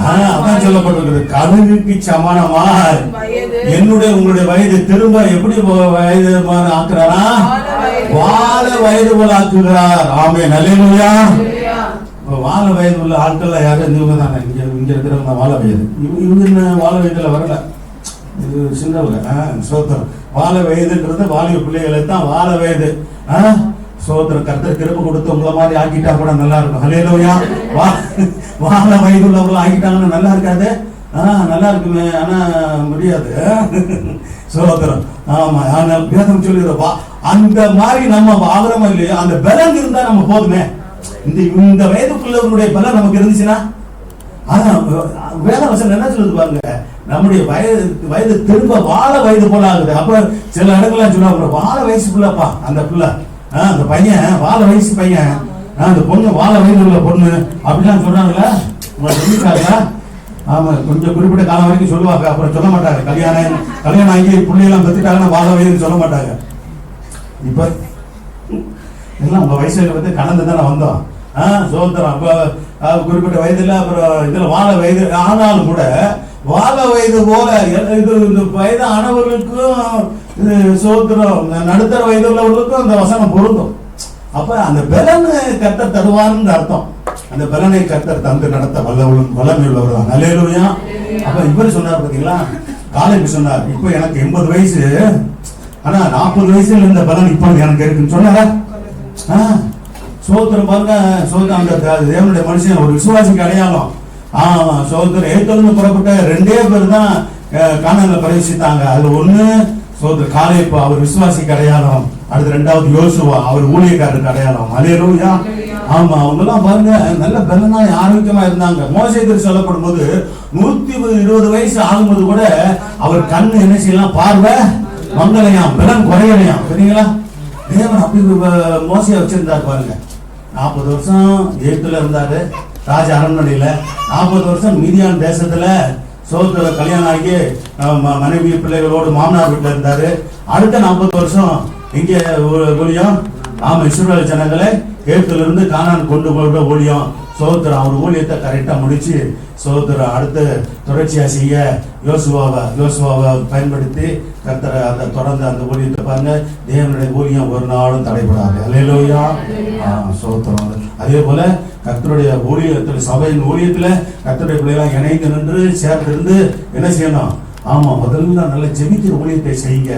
அதான் சொல்லப்பட்டிருக்கிறது. கழுகுக்கு சமானமாய் என்னுடைய உங்களுடைய வயது திரும்ப எப்படி வயது ஆக்குறாரா? வாழ வயது போல ஆக்குகிறார். ஆமென். அல்லேலூயா. வாழ வயது உள்ள ஆட்கள் யாரும் இவங்க தானே. இங்க இருக்கிறவங்க வாழ வயது. இவங்க வாழ வயதுல வரல, இது சின்னவங்க. சோத்திரம். வாழ வயதுன்றது வாலிப பிள்ளைகளை தான் வாழ வயது. சோத்திரம். கர்த்தர் கிருபை கொடுத்து உங்களை மாதிரி ஆக்கிட்டா கூட நல்லா இருக்கும். அல்லேலூயா. வாழ வயது உள்ளவங்களும் ஆக்கிட்டாங்கன்னா நல்லா இருக்காது? நல்லா இருக்குமே, ஆனா முடியாது. சோத்திரம். ஆமா, ஆனால் வேதம் சொல்லிடுறோம், அந்த மாதிரி நம்ம ஆகிறோமோ இல்லையோ, அந்த பலன் இருந்தா நம்ம போதுமே. இந்த வயதுக்குள்ளவருடைய பலன் நமக்கு இருந்துச்சுன்னா, அதான் வேத வசனம் என்ன சொல்லுது பாருங்க, நம்முடைய வயது திரும்ப வாழ வயது போல ஆகுது. அப்ப சில இடங்கள்லாம் சொல்லுவாங்க, வாழ வயசு பிள்ளைப்பா அந்த பிள்ளை, அந்த பையன் வாழ வயசு பையன், அந்த பொண்ணு வாழ வயது உள்ள பொண்ணு அப்படிலாம் சொல்றாங்களா? சொல்லிருக்காங்களா? ஆமா, கொஞ்சம் குறிப்பிட்ட காலம் வரைக்கும் சொல்லுவாங்க, அப்புறம் சொல்ல மாட்டாங்க. கல்யாணம் ஆகி பிள்ளையெல்லாம் பெற்றுட்டாங்கன்னா வாழ வயதுன்னு சொல்ல மாட்டாங்க. இப்ப எல்லாம் உங்க வயசுல வந்து கடந்து தானே வந்தோம். சோதரம் அப்ப குறிப்பிட்ட வயதுல அப்புறம் இதுல வாழ வயது ஆனாலும் கூட வாழ வயது போல இது இந்த வயது ஆனவர்களுக்கும் சோதரம் நடுத்தர வயது உள்ளவர்களுக்கும் அந்த வசனம் பொருந்தும். அப்ப அந்த பலன் கர்த்தர் தருவார்னு அர்த்தம். அந்த பலனை கர்த்தர் தந்து நடத்த வல்லமை உள்ளவர் தான். அல்லேலூயா. அப்ப இவர் சொன்னார் பாத்தீங்களா, காலேஜ் சொன்னார், இப்ப எனக்கு 80 வயசு, ஆனா 40 வயசுல இருந்த பலன் இப்ப எனக்கு இருக்குன்னு சொன்னாரா? சோதரம் பாருங்க, சோதரம் அந்த தேவனுடைய மனுஷன் ஒரு விசுவாசிக்கு அடையாளம். சோதரம் ஏத்தொன்னு புறப்பட்ட 2 பேர் தான் கானான்ல பிரவேசித்தாங்க. அதுல ஒண்ணு சோதரம் காலேப், அவர் விசுவாசிக்கு அடையாளம். அடுத்து 2வது யோசுவா, அவர் ஊழியக்காரருக்கு அடையாளம். அல்லேலூயா. ஆமா, அவங்க எல்லாம் பாருங்க நல்ல பலனா ஆரோக்கியமா இருந்தாங்க. மோசேக்கு சொல்லப்படும் போது 120 வயசு ஆகும்போது கூட அவர் கண்ணு என்ன செய்யலாம், பார்வை மங்கலையாம், பலன் குறையலையாம். சரிங்களா? தேவன் அப்படி மோசையை வச்சிருந்தாரு பாருங்க. 40 வருஷம் எகிப்துல இருந்தாரு, ராஜ அரண்மனையில. 40 வருஷம் மீதியான் தேசத்துல சோதர கல்யாணம் ஆகி மனைவி பிள்ளைகளோடு மாமனார் வீட்டுல இருந்தாரு. அடுத்த 40 வருஷம் இங்க ஊழியம். ஆமா, இஸ்ரவேல் ஜனங்களை எகிப்துல இருந்து கானான் கொண்டு போகிற ஊழியம். சோதரம் அவர் ஊழியத்தை கரெக்டா முடிச்சு சோதரம் அடுத்து தொடர்ச்சியா செய்ய யோசுவாவை பயன்படுத்தி கர்த்தரை அந்த தொடர்ந்து அந்த ஊழியத்தை பாருங்க. தேவனுடைய ஊழியம் ஒரு நாளும் தடைபடாது. அல்லேலூயா. சோதரம். அதே போல கர்த்தருடைய ஊழியத்தில், சபையின் ஊழியத்துல கர்த்தருடைய பிள்ளைகளாம் இணைந்து நின்று சேர்ந்து இருந்து என்ன செய்யணும்? ஆமா, முதல்ல நல்ல ஜெபிக்கிற ஊழியத்தை செய்யுங்க.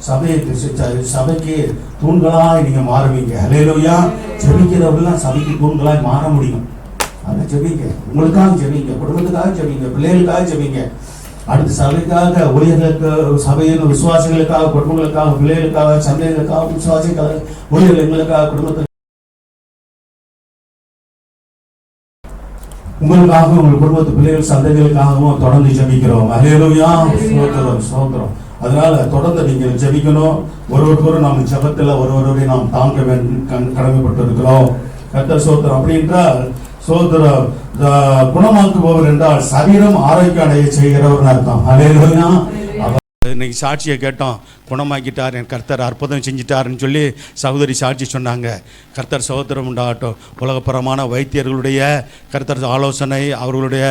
சபைக்கு தூண்களாய் நீங்க மாறுவீங்க. அல்லேலூயா. ஜெபிக்கிறவர்கள்லாம் சபைக்கு தூண்களாய் மாற முடியும். அதை ஜெபிங்க, உங்களுக்காக ஜெபிங்க, குடும்பத்துக்காக ஜெபிங்க, பிள்ளைகளுக்காக ஜெபிங்க. அடுத்த சபைக்காக, ஊழியர்களுக்கு, சபையின் விசுவாசிகளுக்காக, குடும்பங்களுக்காக, பிள்ளைகளுக்காக, சந்தைகளுக்காக, விசுவாசிக்காக, ஊழியர்களுக்காக, குடும்பத்துக்காக, உங்களுக்காக, உங்கள் குடும்பத்து பிள்ளைகள் சந்தைகளுக்காகவும் தொடர்ந்து ஜெபிக்கிறோம். அல்லேலூயா. சோதரம். அதனால தொடர்ந்து நீங்கள் ஜெபிக்கணும். ஒருவருக்கொரு நாம் ஜெபத்தில் ஒருவரை நாம் தாங்க வேண்டும், கடமைப்பட்டு இருக்கிறோம். கர்த்தர் சோதரம். அப்படி என்றால் சோதரம் குணமாக்குபவர் என்றால் சரீரம் ஆரோக்கியம் அடைய செய்கிறவர் அர்த்தம். அல்லேலூயா. இன்னைக்கு சாட்சியை கேட்டோம், குணமாக்கிட்டார், என் கர்த்தர் அற்புதம் செஞ்சிட்டாருன்னு சொல்லி சகோதரி சாட்சி சொன்னாங்க. கர்த்தர் சகோதரம் உண்டாகட்டும். உலகப்புறமான வைத்தியர்களுடைய கர்த்தர் ஆலோசனை, அவர்களுடைய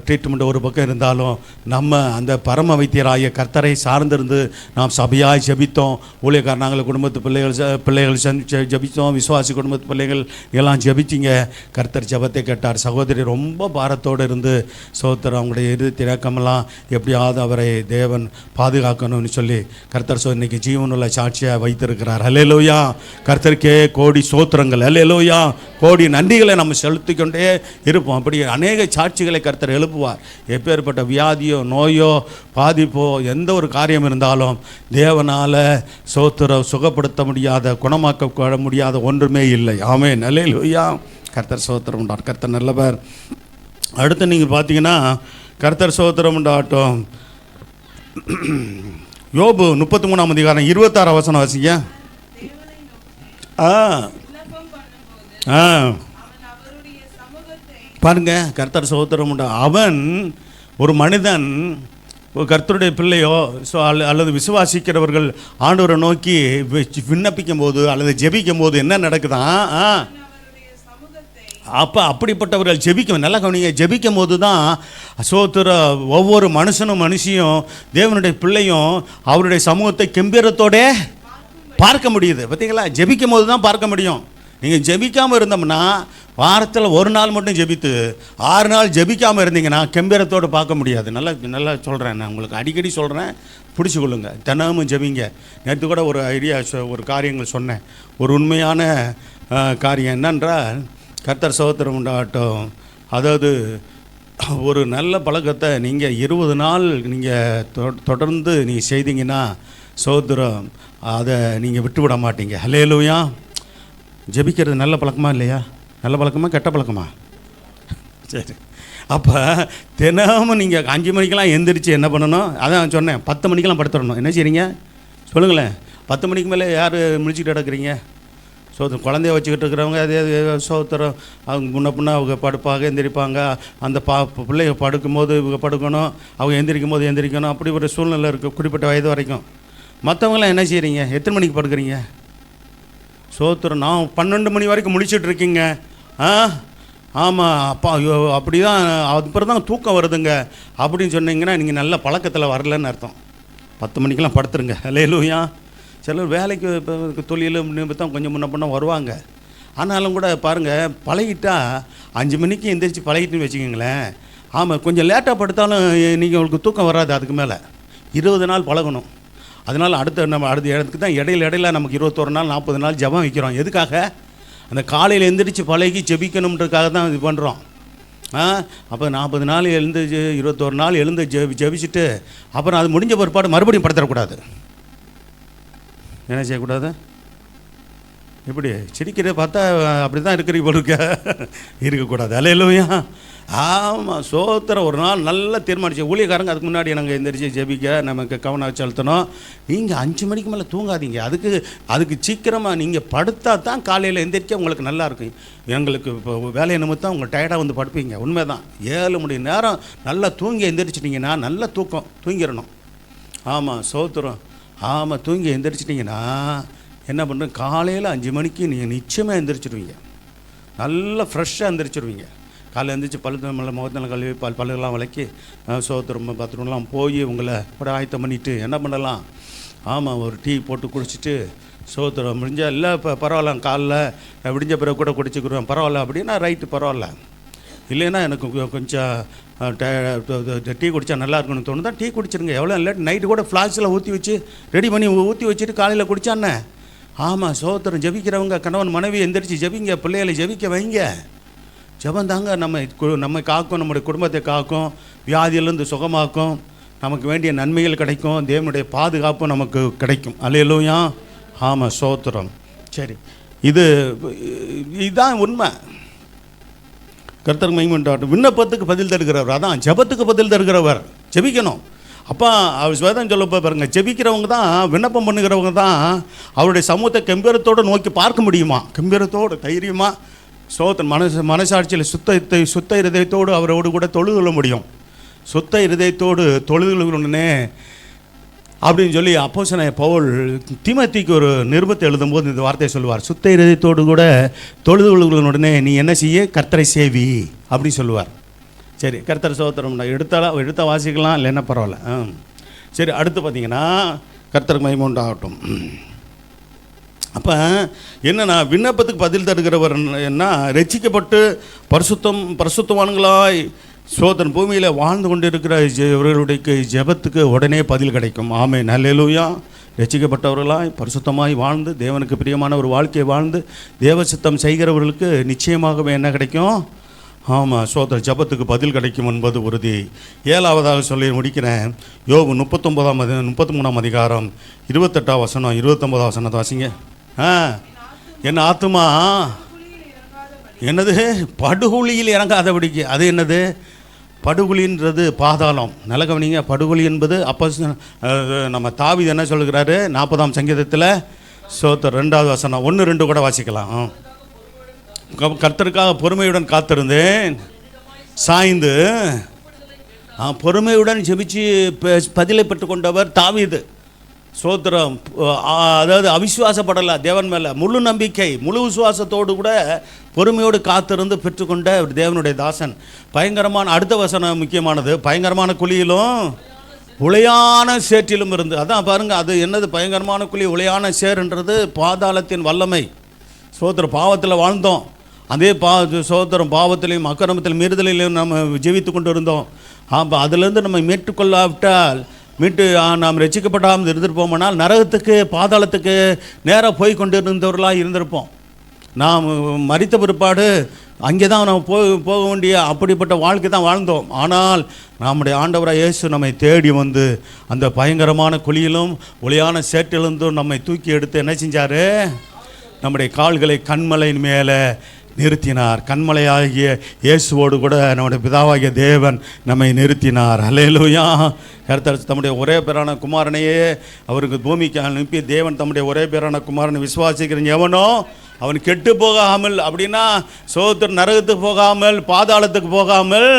ட்ரீட்மெண்ட் ஒரு பக்கம் இருந்தாலும் நம்ம அந்த பரம வைத்தியராகிய கர்த்தரை சார்ந்திருந்து நாம் சபையாய் ஜெபித்தோம். ஊழியக்கார நாங்கள் குடும்பத்து பிள்ளைகள் ஜெபித்தோம். விசுவாசி குடும்பத்து பிள்ளைகள் எல்லாம் ஜெபிச்சிங்க. கர்த்தர் ஜெபத்தை கேட்டார். சகோதரி ரொம்ப பாரத்தோடு இருந்து சகோதரர் அவங்களுடைய திறக்கமெல்லாம் எப்படியாவது அவரை தேவன் பாதுகாக்கணும்னு சொல்லி கர்த்தர் இன்னைக்கு ஜீவனுள்ள சாட்சியாக வைத்திருக்கிறார். அல்லேலூயா. கர்த்தருக்கே கோடி சோத்திரங்கள். அல்லேலூயா. கோடி நன்றிகளை நம்ம செலுத்திக்கொண்டே இருப்போம். அப்படி அநேக சாட்சிகளை கர்த்தர் எழுப்புவார். எப்பேற்பட்ட வியாதியோ நோயோ பாதிப்போ எந்த ஒரு காரியம் இருந்தாலும் தேவனால் சுகப்படுத்த முடியாத, குணமாக்க முடியாத ஒன்றுமே இல்லை. ஆமென். அல்லேலூயா. கர்த்தர் சோத்திரம் உண்டார். கர்த்தர் நல்லவர். அடுத்து நீங்கள் பார்த்தீங்கன்னா கர்த்தர் சோத்திரம் உண்டாட்டும். யோபு 33ஆம் அதிகாரம் 26 வசனம் வாசிங்க. பாருங்க, கர்த்தர் சோத்திரம் உண்டா. அவன் ஒரு மனிதன் கர்த்தருடைய பிள்ளையோ அல்லது விசுவாசிக்கிறவர்கள் ஆண்டவரை நோக்கி விண்ணப்பிக்கும் போது அல்லது ஜெபிக்கும் போது என்ன நடக்குதான்? அப்போ அப்படிப்பட்டவர்கள் ஜெபிக்கும். நல்லா கவனிங்க, ஜெபிக்கும் போது தான் சோத்திர ஒவ்வொரு மனுஷியும் தேவனுடைய பிள்ளையும் அவருடைய சமூகத்தை கெம்பீரத்தோட பார்க்க முடியுது. பார்த்தீங்களா? ஜெபிக்கும் போது தான் பார்க்க முடியும். நீங்கள் ஜெபிக்காமல் இருந்தோம்னா, வாரத்தில் ஒரு நாள் மட்டும் ஜெபித்து 6 நாள் ஜெபிக்காமல் இருந்தீங்கன்னா கெம்பீரத்தோடு பார்க்க முடியாது. நல்லா சொல்கிறேன், நான் உங்களுக்கு அடிக்கடி சொல்கிறேன், பிடிச்சி கொள்ளுங்க. தினமும் ஜெபிங்க. நேற்று கூட ஒரு காரியங்கள் சொன்னேன். ஒரு உண்மையான காரியம் என்னென்றால் கர்த்தர் சோத்திரம் உண்டாகட்டும். அதாவது ஒரு நல்ல பழக்கத்தை நீங்கள் 20 நாள் நீங்கள் தொடர்ந்து நீங்கள் செய்தீங்கன்னா சோத்திரம், அதை நீங்கள் விட்டு விட மாட்டீங்க. ஹல்லேலூயா. ஜெபிக்கிறது நல்ல பழக்கமா இல்லையா? நல்ல பழக்கமா கெட்ட பழக்கமா? சரி, அப்போ தினமும் நீங்கள் 5 மணிக்கெல்லாம் எந்திரிச்சு என்ன பண்ணணும்? அதான் சொன்னேன், 10 மணிக்கெல்லாம் படுத்துடணும். என்ன செய்றீங்க சொல்லுங்களேன்? 10 மணிக்கு மேலே யார் முழிச்சிட்டு கிடக்குறீங்க? சோத்திரம், குழந்தைய வச்சுக்கிட்டு இருக்கிறவங்க அதே சோத்திரம், அவங்க முன்ன பின்ன அவங்க படுப்பாங்க, எந்திரிப்பாங்க. அந்த பிள்ளைங்க படுக்கும்போது இவங்க படுக்கணும், அவங்க எந்திரிக்கும் போது எந்திரிக்கணும். அப்படி ஒரு சூழ்நிலை இருக்குது குறிப்பிட்ட வயது வரைக்கும். மற்றவங்களாம் என்ன செய்கிறீங்க? எத்தனை மணிக்கு படுக்கிறீங்க? சோத்திரம், நான் 12 மணி வரைக்கும் முழிச்சிட்டு இருக்கீங்க. ஆமாம் அப்பா, ஐயோ அப்படி தான், அப்புறம் தான் தூக்கம் வருதுங்க அப்படின்னு சொன்னீங்கன்னா நீங்கள் நல்ல பழக்கத்தில் வரலன்னு அர்த்தம். 10 மணிக்கெல்லாம் படுத்துருங்க. ஹல்லேலூயா. சிலர் வேலைக்கு இப்போ தொழில் நிமித்தம் கொஞ்சம் முன்ன பின்ன வருவாங்க. ஆனாலும் கூட பாருங்கள், பழகிட்டா 5 மணிக்கு எந்திரிச்சு பழகிட்டுன்னு வச்சுக்கிங்களேன். ஆமாம், கொஞ்சம் லேட்டாக படுத்தாலும் நீங்கள் உங்களுக்கு தூக்கம் வராது. அதுக்கு மேலே 20 நாள் பழகணும். அதனால் அடுத்த இடத்துக்கு தான் இடையில நமக்கு 21 நாள் 40 நாள் ஜெபம் வைக்கிறோம். எதுக்காக? அந்த காலையில் எந்திரிச்சு பழகி ஜெபிக்கணுன்றதுக்காக தான் இது பண்ணுறோம். அப்போ 40 நாள் எழுந்து 21 நாள் எழுந்து ஜெபிச்சுட்டு அப்புறம் அது முடிஞ்ச பிற்பாடு மறுபடியும் படுத்துடக்கூடாது. என்ன செய்யக்கூடாது? இப்படி சிரிக்கிறத பார்த்தா அப்படி தான் இருக்கிறீங்க போல இருக்கக்கூடாது. ஹல்லேலூயா. ஆமாம், சோத்திரம். ஒரு நாள் நல்லா தீர்மானிச்சு ஊழியக்காரங்க அதுக்கு முன்னாடி நாங்கள் எந்திரிச்சு ஜெபிக்க நமக்கு கவனம் செலுத்தணும். நீங்கள் 5 மணிக்கு மேலே தூங்காதீங்க. அதுக்கு சீக்கிரமாக நீங்கள் படுத்தா தான் காலையில் எந்திரிக்க உங்களுக்கு நல்லா இருக்கும். எங்களுக்கு இப்போ வேலையை நிமித்தம் உங்கள் டயர்டாக வந்து படுப்பீங்க. உண்மை தான். 7 மணி நேரம் நல்லா தூங்கி எந்திரிச்சிட்டிங்கன்னா நல்ல தூக்கம் தூங்கிடணும். ஆமாம், சோத்திரம். ஆமாம், தூங்கி எந்திரிச்சிட்டிங்கன்னா என்ன பண்ணுறேன், காலையில் 5 மணிக்கு நீங்கள் நிச்சயமாக எந்திரிச்சிடுவீங்க. நல்லா ஃப்ரெஷ்ஷாக எந்திரிச்சிடுவீங்க. காலையில் எழுந்திரிச்சு முகத்தில் கழுவி பல்லுலாம் விளக்கி சோத்திரம் பாத்ரூம்லாம் போய் உங்களை கூட ஆயத்தம் பண்ணிவிட்டு என்ன பண்ணலாம்? ஆமாம், ஒரு டீ போட்டு குடிச்சிட்டு சோத்திரம் முடிஞ்சால் இல்லை இப்போ பரவாயில்ல, காலைல விடிஞ்ச பிறகு கூட குடிச்சிக்கிறோம் பரவாயில்ல அப்படின்னா ரைட்டு பரவாயில்ல. இல்லைன்னா எனக்கு கொஞ்சம் டீ குடித்தா நல்லா இருக்குன்னு தோணுதா டீ குடிச்சிருங்க. எவ்வளோ இல்லை, நைட்டு கூட ஃப்ளாஸ்கில் ஊற்றி வச்சு ரெடி பண்ணி ஊற்றி வச்சுட்டு காலையில் குடித்தானே. ஆமாம், சோத்திரம். ஜெபிக்கிறவங்க கணவன் மனைவி எந்திரிச்சு ஜெபிங்க, பிள்ளைகளை ஜெபிக்க வைங்க. ஜெபம் தாங்க நம்மை காக்கும், நம்முடைய குடும்பத்தை காக்கும், வியாதியிலேருந்து சுகமாக்கும், நமக்கு வேண்டிய நன்மைகள் கிடைக்கும், தேவனுடைய பாதுகாப்பு நமக்கு கிடைக்கும். அல்லேலூயா. ஆமாம், சோத்திரம். சரி, இதுதான் உண்மை. கர்த்தருக்கு மகிமை உண்டாகட்டும். விண்ணப்பத்துக்கு பதில் தருகிறவர், அதான் ஜெபத்துக்கு பதில் தருகிறவர். ஜெபிக்கணும். அப்போ அவர் வேதம் சொல்லப்போ பாருங்கள், ஜெபிக்கிறவங்க தான், விண்ணப்பம் பண்ணுகிறவங்க தான் அவருடைய சமூகத்தை கம்பீரத்தோடு நோக்கி பார்க்க முடியுமா? கம்பீரத்தோடு தைரியமாக சோத்திரம் மனசாட்சியில் சுத்த இருதயத்தோடு அவரோடு கூட தொழுது கொள்ள முடியும். சுத்த இருதயத்தோடு தொழுது கொள்ளணுன்னே அப்படின்னு சொல்லி அப்போஸ்தலனாகிய பவுல் தீமோத்தேயுக்கு ஒரு நிருபத்தை எழுதும்போது இந்த வார்த்தையை சொல்லுவார். சுத்த இருதயத்தோடு கூட தொழுது கொள்ளுடனே நீ என்ன செய்ய, கர்த்தரை சேவி அப்படின்னு சொல்லுவார். சரி, கர்த்தர் சோத்திரம் எடுத்த வாசிக்கலாம், இல்லைன்னா பரவாயில்ல. சரி, அடுத்து பார்த்தீங்கன்னா கர்த்தருக்கு மகிமை உண்டாகட்டும். அப்போ என்னன்னா, விண்ணப்பத்துக்கு பதில் தருகிறவர் என்ன, ரட்சிக்கப்பட்டு பரிசுத்தவான்களாய் சோதன் பூமியில் வாழ்ந்து கொண்டு இருக்கிற இவர்களுடைய ஜெபத்துக்கு உடனே பதில் கிடைக்கும். ஆமென், அல்லேலூயா. ரட்சிக்கப்பட்டவர்களாய் பரிசுத்தமாய் வாழ்ந்து தேவனுக்கு பிரியமான ஒரு வாழ்க்கையை வாழ்ந்து தேவசித்தம் செய்கிறவர்களுக்கு நிச்சயமாகவே என்ன கிடைக்கும்? ஆமாம், சோதர ஜெபத்துக்கு பதில் கிடைக்கும் என்பது உறுதி. 7ஆவதாக சொல்லி முடிக்கிறேன். யோபு 33ஆம் அதிகாரம் 28ஆம் வசனம் 29ஆம் வசனத்தை வாசிங்க. என் ஆத்துமா என்னது? படுகுழியில் இறங்காதபடிக்கு. அது என்னது? படுகுழின்றது பாதாளம். நல்ல கவனிங்க. படுகுழி என்பது அப்போ நம்ம தாவீது என்ன சொல்லுகிறாரு 40ஆம் சங்கீதத்தில் சோத்தர் 2ஆவது வசனம் 1-2 கூட வாசிக்கலாம். கர்த்தருக்காக பொறுமையுடன் காத்திருந்தேன், சாய்ந்து பொறுமையுடன் ஜெபிச்சு பதிலை பெற்றுக்கொண்டவர் தாவீது. சோத்திரம். அதாவது அவிசுவாசப்படலை தேவன் மேலே, முழு நம்பிக்கை முழு விசுவாசத்தோடு கூட பொறுமையோடு காத்திருந்து பெற்றுக்கொண்ட தேவனுடைய தாசன். பயங்கரமான, அடுத்த வசனம் முக்கியமானது, பயங்கரமான குழியிலும் உளையான சேற்றிலும் இருந்து. அதான் பாருங்கள், அது என்னது? பயங்கரமான குழி, உளையான சேருன்றது பாதாளத்தின் வல்லமை. சோத்திரம். பாவத்தில் வாழ்ந்தோம், அதே சோத்திரம் பாவத்திலையும் அக்கிரமத்திலும் மீறுதலையும் நம்ம ஜீவித்து கொண்டு இருந்தோம். அதிலிருந்து நம்ம மீட்டுக்கொள்ளாவிட்டால் நாம் ரட்சிக்கப்படாமல் இருந்திருப்போம்னால் நரகத்துக்கு பாதாளத்துக்கு நேராக போய் கொண்டு இருந்தவர்களாக இருந்திருப்போம். நாம் மரித்த பிற்பாடு அங்கே தான் நம்ம போக வேண்டிய அப்படிப்பட்ட வாழ்க்கை தான் வாழ்ந்தோம். ஆனால் நம்முடைய ஆண்டவராக இயேசு நம்மை தேடி வந்து அந்த பயங்கரமான குழியிலும் ஒளியான சேற்றிலிருந்தும் நம்மை தூக்கி எடுத்து என்ன செஞ்சார்? நம்முடைய கால்களை கண்மலையின் மேலே நிறுத்தினார். கண்மலையாகிய இயேசுவோடு கூட நம்முடைய பிதாவாகிய தேவன் நம்மை நிறுத்தினார். அல்லேலூயா. கர்த்தர் தம்முடைய ஒரே பேரான குமாரனையே அவருக்கு பூமிக்கு அனுப்பி தேவன் தம்முடைய ஒரே பேரான குமாரனை விசுவாசிக்கிறேன் எவனோ அவன் கெட்டு போகாமல், அப்படின்னா சோத்திரம் நரகத்துக்கு போகாமல், பாதாளத்துக்கு போகாமல்,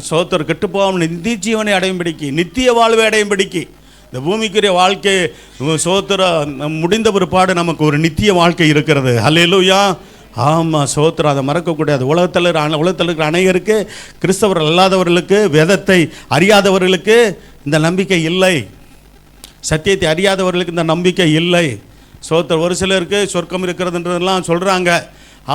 சோத்திரம் கெட்டு போகாமல் நித்திய ஜீவனை அடையும்படிக்கு, நித்திய வாழ்வை அடையும்படிக்கு, இந்த பூமிக்குரிய வாழ்க்கை சோத்திரம் முடிந்த பிற்பாடு நமக்கு ஒரு நித்திய வாழ்க்கை இருக்கிறது. அல்லேலூயா. ஆமாம், சோத்திரம் அதை மறக்கக்கூடாது. உலகத்தில் இருக்கிற அநேகருக்கு, கிறிஸ்தவர்கள் அல்லாதவர்களுக்கு, வேதத்தை அறியாதவர்களுக்கு இந்த நம்பிக்கை இல்லை. சத்தியத்தை அறியாதவர்களுக்கு இந்த நம்பிக்கை இல்லை. சோத்திரம் ஒரு சிலருக்கு சொர்க்கம் இருக்கிறதுன்றதெல்லாம் சொல்கிறாங்க.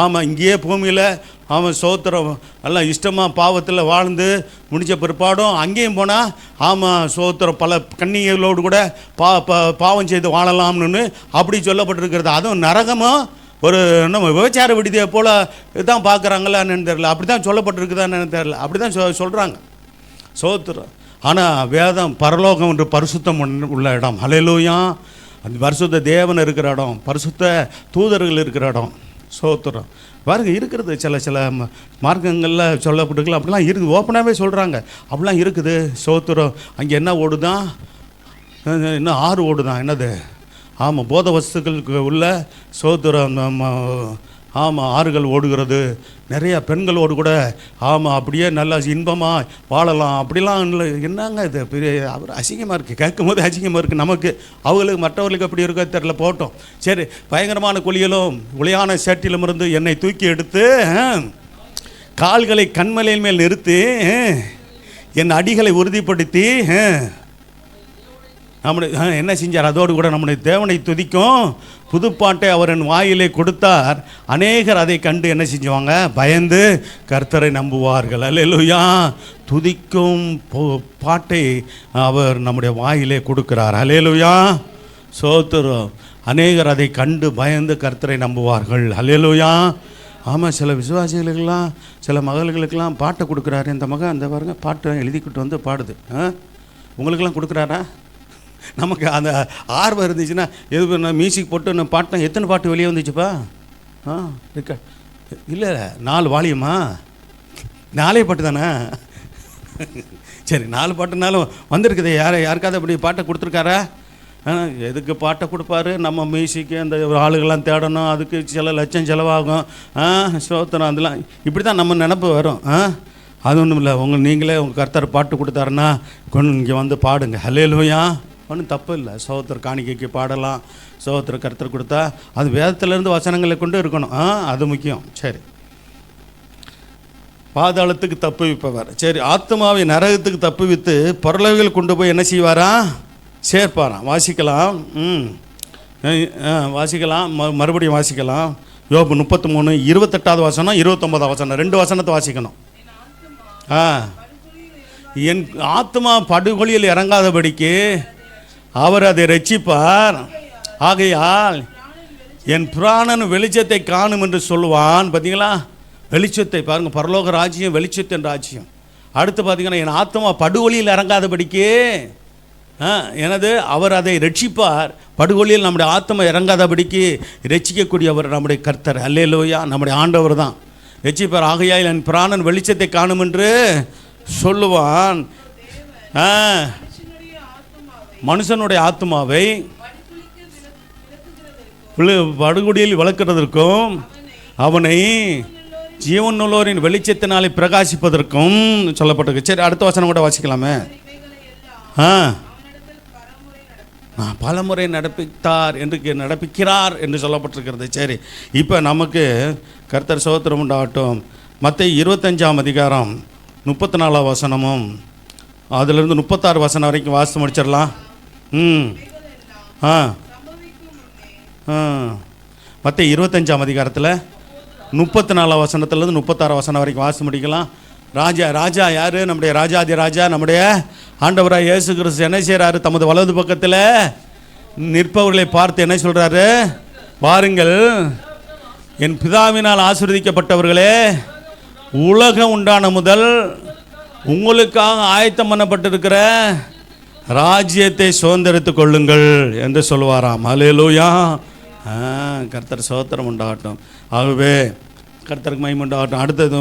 ஆமாம், இங்கேயே பூமியில் ஆமாம் சோத்திரம் எல்லாம் இஷ்டமாக பாவத்தில் வாழ்ந்து முடித்த பிற்பாடும் அங்கேயும் போனால் ஆமாம் சோத்திரம் பல கன்னிகளோடு கூட பாவம் செய்து வாழலாம்னு அப்படி சொல்லப்பட்டிருக்கிறது. அதுவும் நரகமாக ஒரு நம்ம விபச்சார விடுதியை போல் தான் பார்க்குறாங்களான்னு தெரியல, அப்படி தான் சொல்லப்பட்டிருக்குதான்னு தெரியல, அப்படி தான் சொல்கிறாங்க சோத்திரம். ஆனால் வேதம் பரலோகம் என்று பரிசுத்தம் உள்ள இடம். அல்லேலூயா. அந்த பரிசுத்த தேவன் இருக்கிற இடம், பரிசுத்த தூதர்கள் இருக்கிற இடம். சோத்திரம் பாருங்க, இருக்கிறது சில மார்க்கங்களில் சொல்லப்பட்டிருக்கலாம், அப்படிலாம் இருக்குது. ஓப்பனாகவே சொல்கிறாங்க அப்படிலாம் இருக்குது. சோத்திரம் அங்கே என்ன ஓடுதான்? இன்னும் ஆறு ஓடுதான். என்னது? ஆமாம், போத வஸ்துக்களுக்கு உள்ள சோத்திரம். ஆமாம், ஆறுகள் ஓடுகிறது. நிறையா பெண்களோடு கூட ஆமாம் அப்படியே நல்லா இன்பமாக வாழலாம். அப்படிலாம் இல்லை. என்னங்க இது பெரிய அவர் அசிங்கமாக இருக்குது, கேட்கும் போது அசிங்கமாக இருக்குது நமக்கு. அவங்களுக்கு மற்றவர்களுக்கு அப்படி இருக்க தெரியல, போட்டோம். சரி, பயங்கரமான குழியிலும் ஒளியான சேற்றிலும் இருந்து என்னை தூக்கி எடுத்து கால்களை கண்மலையின் மேல் நிறுத்தி என் அடிகளை உறுதிப்படுத்தி நம்முடைய என்ன செஞ்சார்? அதோடு கூட நம்முடைய தேவனை துதிக்கும் புதுப்பாட்டை அவர் என் வாயிலே கொடுத்தார். அநேகர் அதை கண்டு என்ன செஞ்சுவாங்க? பயந்து கர்த்தரை நம்புவார்கள். அல்லேலூயா. துதிக்கும் பாட்டை அவர் நம்முடைய வாயிலே கொடுக்கிறார். அல்லேலூயா. சோத்திரம். அநேகர் அதை கண்டு பயந்து கர்த்தரை நம்புவார்கள். அல்லேலூயா. ஆமாம், சில விசுவாசிகளுக்கெல்லாம் சில மகள்களுக்கெல்லாம் பாட்டை கொடுக்குறாரு. இந்த மகன் அந்த பாருங்க பாட்டை எழுதிக்கிட்டு வந்து பாடுது. உங்களுக்கெல்லாம் கொடுக்குறாரா? நமக்கு அந்த ஆர்வம் இருந்துச்சுன்னா எது மியூசிக் போட்டு நான் பாட்டேன். எத்தனை பாட்டு வெளியே வந்துச்சுப்பா? இருக்க இல்லை, 4 வால்யூமா? 4 பாட்டு தானே? சரி, 4 பாட்டுனாலும் வந்திருக்குது. யாருக்காவது அப்படி பாட்டை கொடுத்துருக்காரா? எதுக்கு பாட்டை கொடுப்பாரு? நம்ம மியூசிக்கு அந்த ஆளுகள்லாம் தேடணும், அதுக்கு சில லட்சம் செலவாகும். சோத்திரம் அதெல்லாம் இப்படி தான் நம்ம நினப்பு வரும். அது ஒன்றும் இல்லை. நீங்களே உங்கள் கர்த்தர் பாட்டு கொடுத்தாருன்னா கொண்டு இங்கே வந்து பாடுங்க. அல்லேலூயா. ஒன்றும் தப்பு இல்லை. சோத்திர காணிக்கைக்கு பாடலாம். சோத்திர கர்த்தர் கொடுத்தா அது வேதத்திலேருந்து வசனங்களை கொண்டு இருக்கணும். அது முக்கியம். சரி, பாதாளத்துக்கு தப்புவிப்பவர். சரி, ஆத்மாவை நரகத்துக்கு தப்புவித்து பரலோகத்தில் கொண்டு போய் என்ன செய்வாரா? சேர்ப்பாராம். வாசிக்கலாம். வாசிக்கலாம், மறுபடியும் வாசிக்கலாம். யோபு 33 28வது வசனம் 29வது வசனம் 2 வசனத்தை வாசிக்கணும். என் ஆத்மா படுகொலியில் இறங்காதபடிக்கு அவர் அதை ரட்சிப்பார். ஆகையால் என் பிராணன் வெளிச்சத்தை காணும் என்று சொல்லுவான். பார்த்தீங்களா? வெளிச்சத்தை பாருங்கள். பரலோக ராஜ்யம் வெளிச்சத்தின் ராஜ்யம். அடுத்து பார்த்தீங்கன்னா என் ஆத்மா படுகொலியில் இறங்காதபடிக்கு எனது அவர் அதை ரட்சிப்பார். படுகொலியில் நம்முடைய ஆத்மா இறங்காதபடிக்கு ரட்சிக்கக்கூடியவர் நம்முடைய கர்த்தர். அல்லேலூயா. நம்முடைய ஆண்டவர் தான் ரட்சிப்பார். ஆகையால் என் பிராணன் வெளிச்சத்தை காணும் என்று சொல்லுவான். மனுஷனுடைய ஆத்மாவை படுகொலியில் வளர்க்கிறதற்கும் அவனை ஜீவனுள்ளோரின் வெளிச்சத்தினாலே பிரகாசிப்பதற்கும் சொல்லப்பட்டிருக்கு. சரி, அடுத்த வசனம் கூட வாசிக்கலாமே. பலமுறை நடப்பித்தார் என்று நடப்பிக்கிறார் என்று சொல்லப்பட்டிருக்கிறது. சரி, இப்போ நமக்கு கர்த்தர் சோத்திரம் உண்டாகட்டும். மத்தேயு 25ஆம் அதிகாரம் 34ஆம் வசனமும் அதிலிருந்து 36 வசனம் வரைக்கும் வாசித்து முடிச்சிடலாம். மத்தேயு 25ஆம் அதிகாரத்தில் 34ஆம் வசனத்துலேருந்து 36 வசனம் வரைக்கும் வாசித்து முடிக்கலாம். ராஜா யார்? நம்முடைய ராஜாதி ராஜா நம்முடைய ஆண்டவராக இயேசு கிறிஸ்து என்ன செய்கிறாரு? தமது வலது பக்கத்தில் நிற்பவர்களை பார்த்து என்ன சொல்கிறாரு? வாருங்கள், என் பிதாவினால் ஆசீர்வதிக்கப்பட்டவர்களே, உலகம் உண்டான முதல் உங்களுக்காக ஆயத்தம் பண்ணப்பட்டிருக்கிற ராஜ்யத்தை சுதந்திரித்துக் கொள்ளுங்கள் என்று சொல்லுவாராம். அல்லேலூயா. கர்த்தர் ஸ்தோத்திரம் உண்டாகட்டும். ஆகவே கர்த்தருக்கு மகிமை உண்டாகட்டும். அடுத்தது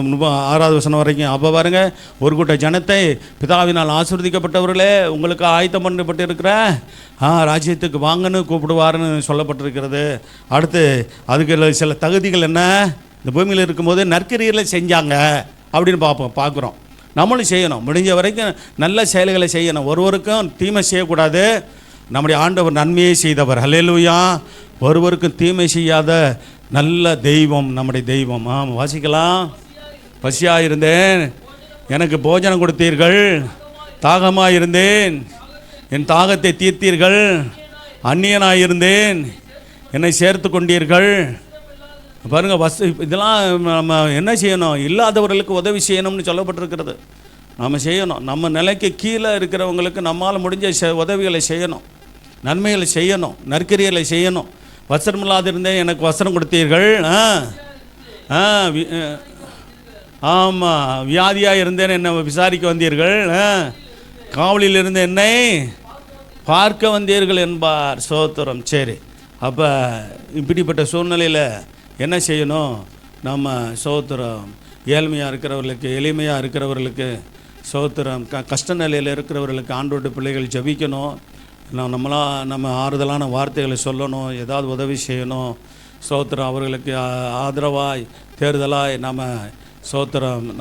6வது வசனம் வரைக்கும். அப்போ பாருங்க, ஒரு கூட்ட ஜனத்தை பிதாவினால் ஆசீர்வதிக்கப்பட்டவர்களே உங்களுக்கு ஆயத்தம் பண்ணப்பட்டிருக்கிற ராஜ்யத்துக்கு வாங்கன்னு கூப்பிடுவாருன்னு சொல்லப்பட்டிருக்கிறது. அடுத்து அதுக்கு சில தகுதிகள் என்ன, இந்த பூமியில் இருக்கும்போது நற்கிரியர்களை செஞ்சாங்க அப்படின்னு பார்க்குறோம். நம்மளும் செய்யணும், முடிஞ்ச வரைக்கும் நல்ல செயல்களை செய்யணும். ஒருவருக்கும் தீமை செய்யக்கூடாது. நம்முடைய ஆண்டவர் நன்மையை செய்தவர். அல்லேலூயா. ஒருவருக்கும் தீமை செய்யாத நல்ல தெய்வம் நம்முடைய தெய்வம். வாசிக்கலாம். பசியாக இருந்தேன், எனக்கு போஜனம் கொடுத்தீர்கள். தாகமாக இருந்தேன், என் தாகத்தை தீர்த்தீர்கள். அந்நியனாக இருந்தேன், என்னை சேர்த்து கொண்டீர்கள். பாருங்கள், இதெல்லாம் நம்ம என்ன செய்யணும், இல்லாதவர்களுக்கு உதவி செய்யணும்னு சொல்லப்பட்டிருக்கிறது. நம்ம செய்யணும். நம்ம நிலைக்கு கீழே இருக்கிறவங்களுக்கு நம்மால் முடிஞ்ச உதவிகளை செய்யணும், நன்மைகளை செய்யணும், நற்கிரியலை செய்யணும். வஸ்திரம் இல்லாது இருந்தேன், எனக்கு வஸ்திரம் கொடுத்தீர்கள். ஆமாம், வியாதியாக இருந்தேன், என்னை விசாரிக்க வந்தீர்கள். காவலில் இருந்த என்னை பார்க்க வந்தீர்கள் என்பார். ஸ்தோத்திரம். சரி, அப்போ இப்படிப்பட்ட சூழ்நிலையில் என்ன செய்யணும்? நம்ம ஸ்தோத்திரம், ஏழ்மையாக இருக்கிறவர்களுக்கு, எளிமையாக இருக்கிறவர்களுக்கு ஸ்தோத்திரம், கஷ்ட நிலையில் இருக்கிறவர்களுக்கு ஆண்டவருடைய பிள்ளைகள் ஜெபிக்கணும். நம்ம ஆறுதலான வார்த்தைகளை சொல்லணும், ஏதாவது உதவி செய்யணும். ஸ்தோத்திரம், அவர்களுக்கு ஆதரவாய் தேர்தலாய்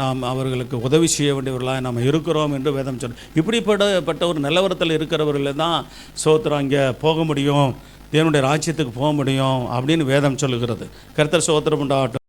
நாம் அவர்களுக்கு உதவி செய்ய வேண்டியவர்களாக நாம் இருக்கிறோம் என்று வேதம் சொல்லும். இப்படிப்பட்ட ஒரு நிலவரத்தில் இருக்கிறவர்கள் தான் ஸ்தோத்திரம் அங்கே போக முடியும், தேவனுடைய ராஜ்யத்துக்கு போக முடியும் அப்படின்னு வேதம் சொல்லுகிறது. கர்த்தர் ஸ்தோத்திரம் உண்டாகட்டும்.